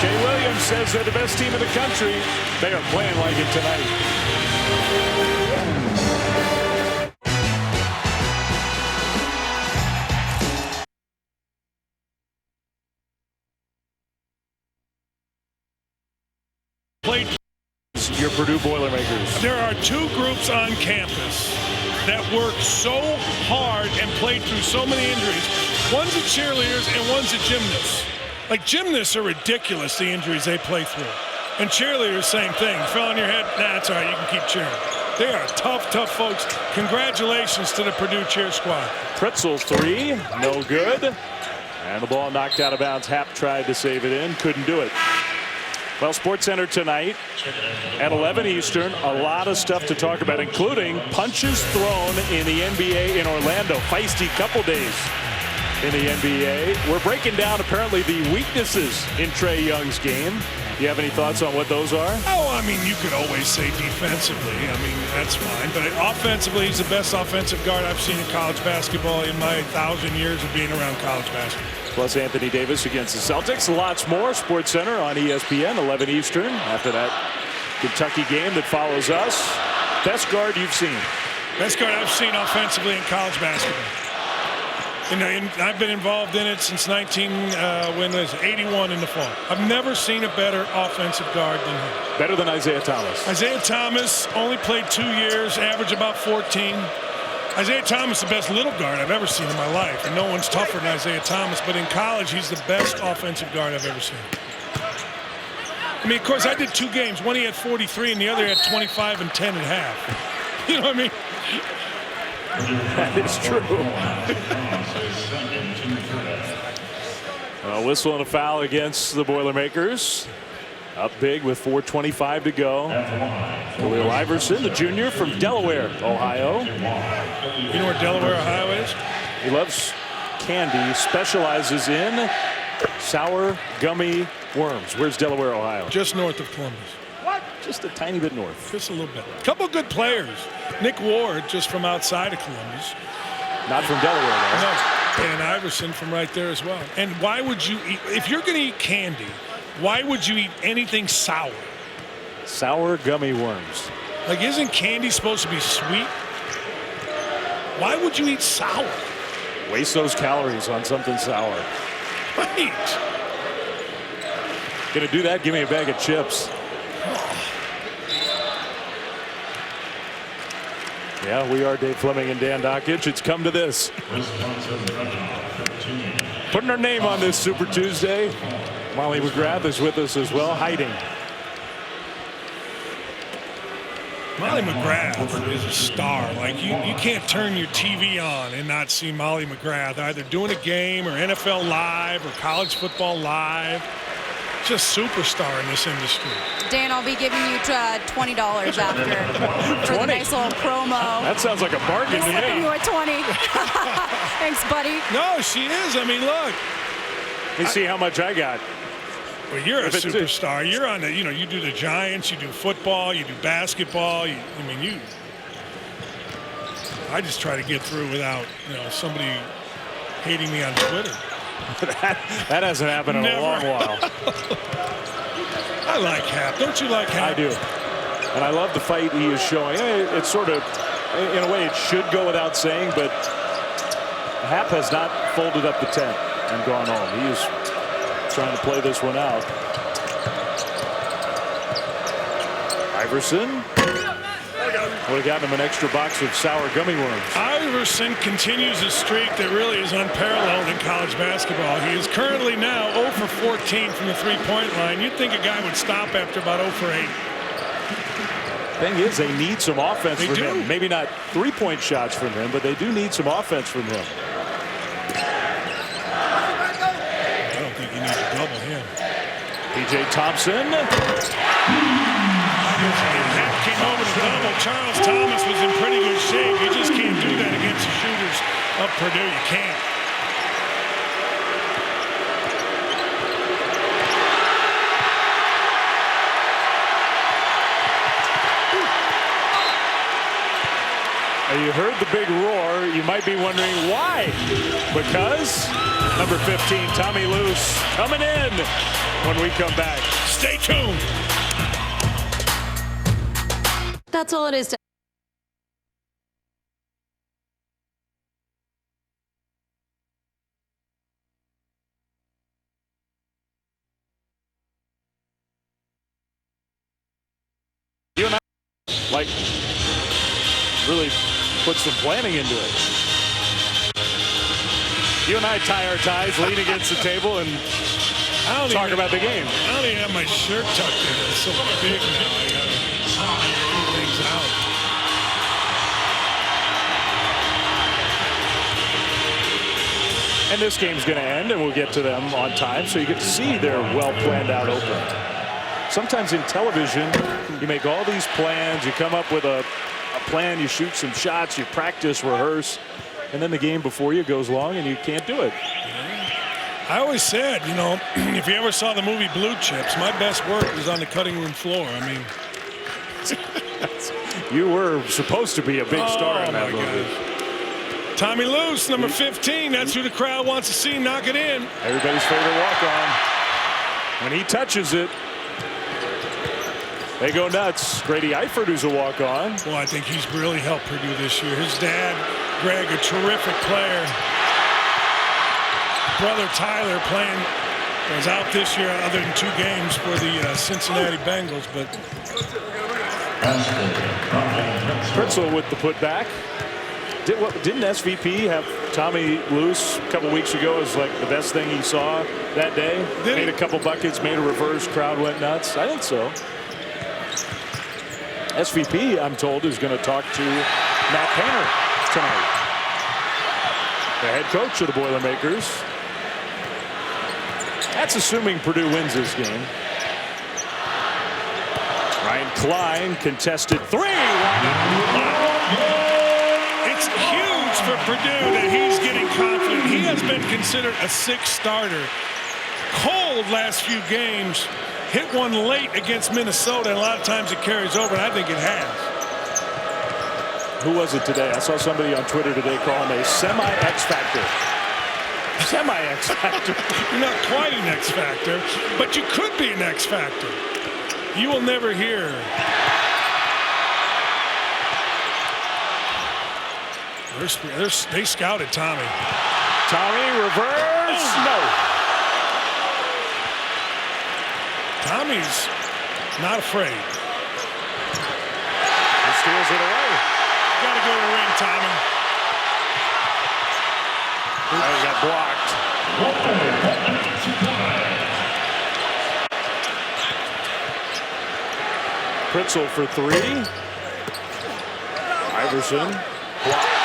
Jay Williams says they're the best team in the country. They are playing like it tonight. Played. Your Purdue Boilermakers. There are two groups on campus that work so hard and played through so many injuries. One's the cheerleaders and one's the gymnasts. Like, gymnasts are ridiculous, the injuries they play through. And cheerleaders, same thing. Fell on your head, nah, it's all right, you can keep cheering. They are tough folks. Congratulations to the Purdue cheer squad. Pretzel three, no good. And the ball knocked out of bounds. Happ tried to save it in, couldn't do it. Well, SportsCenter tonight at 11 Eastern. A lot of stuff to talk about, including punches thrown in the NBA in Orlando. Feisty couple days in the NBA. We're breaking down apparently the weaknesses in Trae Young's game. Do you have any thoughts on what those are? Oh, I mean, you could always say defensively. I mean, that's fine. But offensively, he's the best offensive guard I've seen in college basketball in my 1,000 years of being around college basketball. Plus Anthony Davis against the Celtics. Lots more. SportsCenter on ESPN, 11 Eastern. After that Kentucky game that follows us. Best guard you've seen? Best guard I've seen offensively in college basketball. And I've been involved in it since 81 in the fall. I've never seen a better offensive guard than him. Better than Isaiah Thomas. Isaiah Thomas only played 2 years, averaged about 14. Isaiah Thomas, the best little guard I've ever seen in my life, and no one's tougher than Isaiah Thomas. But in college, he's the best offensive guard I've ever seen. I mean, of course, I did 2 games. One he had 43, and the other had 25 and 10 and a half. You know what I mean? That is true. A whistle and a foul against the Boilermakers. Up big with 4:25 to go. Khalil Iverson, the junior from Delaware, Ohio. You know where Delaware, Ohio is? He loves candy, specializes in sour gummy worms. Where's Delaware, Ohio? Just north of Columbus. What? Just a tiny bit north. Just a little bit. A couple good players. Nick Ward, just from outside of Columbus. Not from Delaware, though. No. And Iverson from right there as well. And why would you eat, if you're going to eat candy, why would you eat anything sour? Sour gummy worms. Like, isn't candy supposed to be sweet? Why would you eat sour? Waste those calories on something sour. Right. Gonna do that? Give me a bag of chips. Yeah, we are Dave Fleming and Dan Dockich. It's come to this. Putting our name on this Super Tuesday. Molly McGrath is with us as well, hiding. Molly McGrath is a star. Like, you can't turn your TV on and not see Molly McGrath either doing a game or NFL Live or college football live. Just superstar in this industry. Dan, I'll be giving you $20 after for the nice little promo. That sounds like a bargain to Slipping me. you a 20. Thanks, buddy. No, she is. I mean, look. Let me see how much I got. Well, you're a superstar. You're on the, you do the Giants, you do football, you do basketball. I just try to get through without, somebody hating me on Twitter. that hasn't happened in a long while. I like Hap. Don't you like Hap? I do. And I love the fight he is showing. It's sort of, in a way, it should go without saying, but Hap has not folded up the tent and gone home. He is trying to play this one out. Iverson would have gotten him an extra box of sour gummy worms. Iverson continues a streak that really is unparalleled in college basketball. He is currently now 0 for 14 from the three-point line. You'd think a guy would stop after about 0 for 8. Thing is, they need some offense from him. Maybe not three-point shots from him, but they do need some offense from him. I don't think you need to double him. P.J. Thompson. That came over to double. Charles Thomas was in pretty good shape. You just can't do that against the shooters of Purdue. You can't. You heard the big roar. You might be wondering why. Because number 15, Tommy Luce, coming in when we come back. Stay tuned. That's all it is to You and I really put some planning into it. You and I tie our ties, lean against the table, and talk about the game. I don't even have my shirt tucked in. It's so big now. I gotta keep things out. And this game's going to end, and we'll get to them on time, so you get to see their well-planned-out opening. Sometimes in television, you make all these plans, you come up with a plan, you shoot some shots, you practice, rehearse, and then the game before you goes long and you can't do it. I always said, you know, if you ever saw the movie Blue Chips, my best work was on the cutting room floor. I mean, you were supposed to be a big star in that movie. God. Tommy Luce, number 15. That's who the crowd wants to see knock it in. Everybody's favorite walk-on. When he touches it, they go nuts. Grady Eifert, who's a walk-on. Well, I think he's really helped Purdue this year. His dad, Greg, a terrific player. Brother Tyler was out this year other than 2 games for the Cincinnati Bengals. But Pritzel with the putback. Didn't SVP have Tommy Luce a couple weeks ago as like the best thing he saw that day? Made a couple buckets, made a reverse, crowd went nuts. I think so. SVP, I'm told, is going to talk to Matt Painter tonight, the head coach of the Boilermakers. That's assuming Purdue wins this game. Ryan Klein, contested 3. It's huge for Purdue that he's getting confident. He has been considered a 6th starter. Cold last few games. Hit one late against Minnesota, and a lot of times it carries over, and I think it has. Who was it today? I saw somebody on Twitter today call him a semi-X Factor. Semi-X Factor. You're not quite an X Factor, but you could be an X Factor. You will never hear. They scouted Tommy. Tommy, reverse. No. Tommy's not afraid. He steals it away. Got to go to the ring, Tommy. He got blocked. Pritzel for 3. Iverson blocked.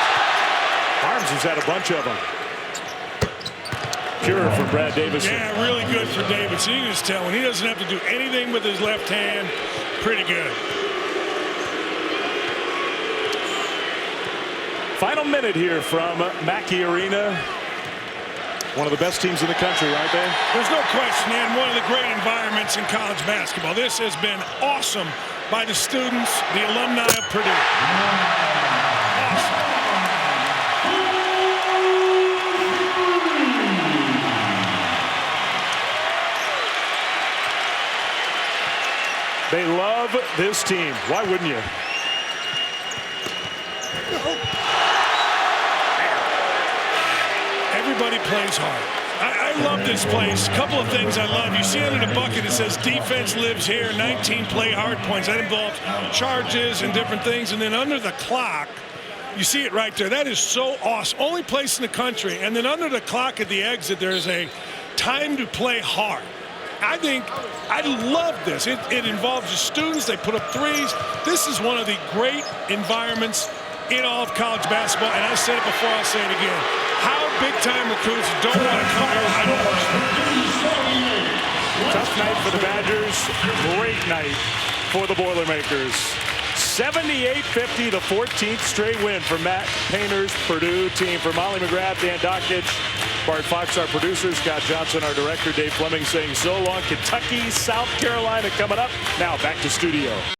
Arms has had a bunch of them. Pure for Brad Davison. Yeah, really good for Davison. You can just tell when he doesn't have to do anything with his left hand, pretty good. Final minute here from Mackey Arena. One of the best teams in the country, aren't they? There's no question, and one of the great environments in college basketball. This has been awesome by the students, the alumni of Purdue. Awesome. They love this team. Why wouldn't you? Everybody plays hard. I love this place. A couple of things I love. You see under the bucket it says defense lives here, 19 play hard points. That involves charges and different things. And then under the clock, you see it right there. That is so awesome. Only place in the country. And then under the clock at the exit, there's a time to play hard. I love this. It involves the students. They put up threes. This is one of the great environments in all of college basketball. And I said it before, I'll say it again. How big-time recruits don't want to come here, I don't understand. Tough night for the Badgers. Great night for the Boilermakers. 78-50, the 14th straight win for Matt Painter's Purdue team. For Molly McGrath, Dan Dockage, Bart Fox, our producer, Scott Johnson, our director, Dave Fleming saying so long. Kentucky, South Carolina coming up. Now back to studio.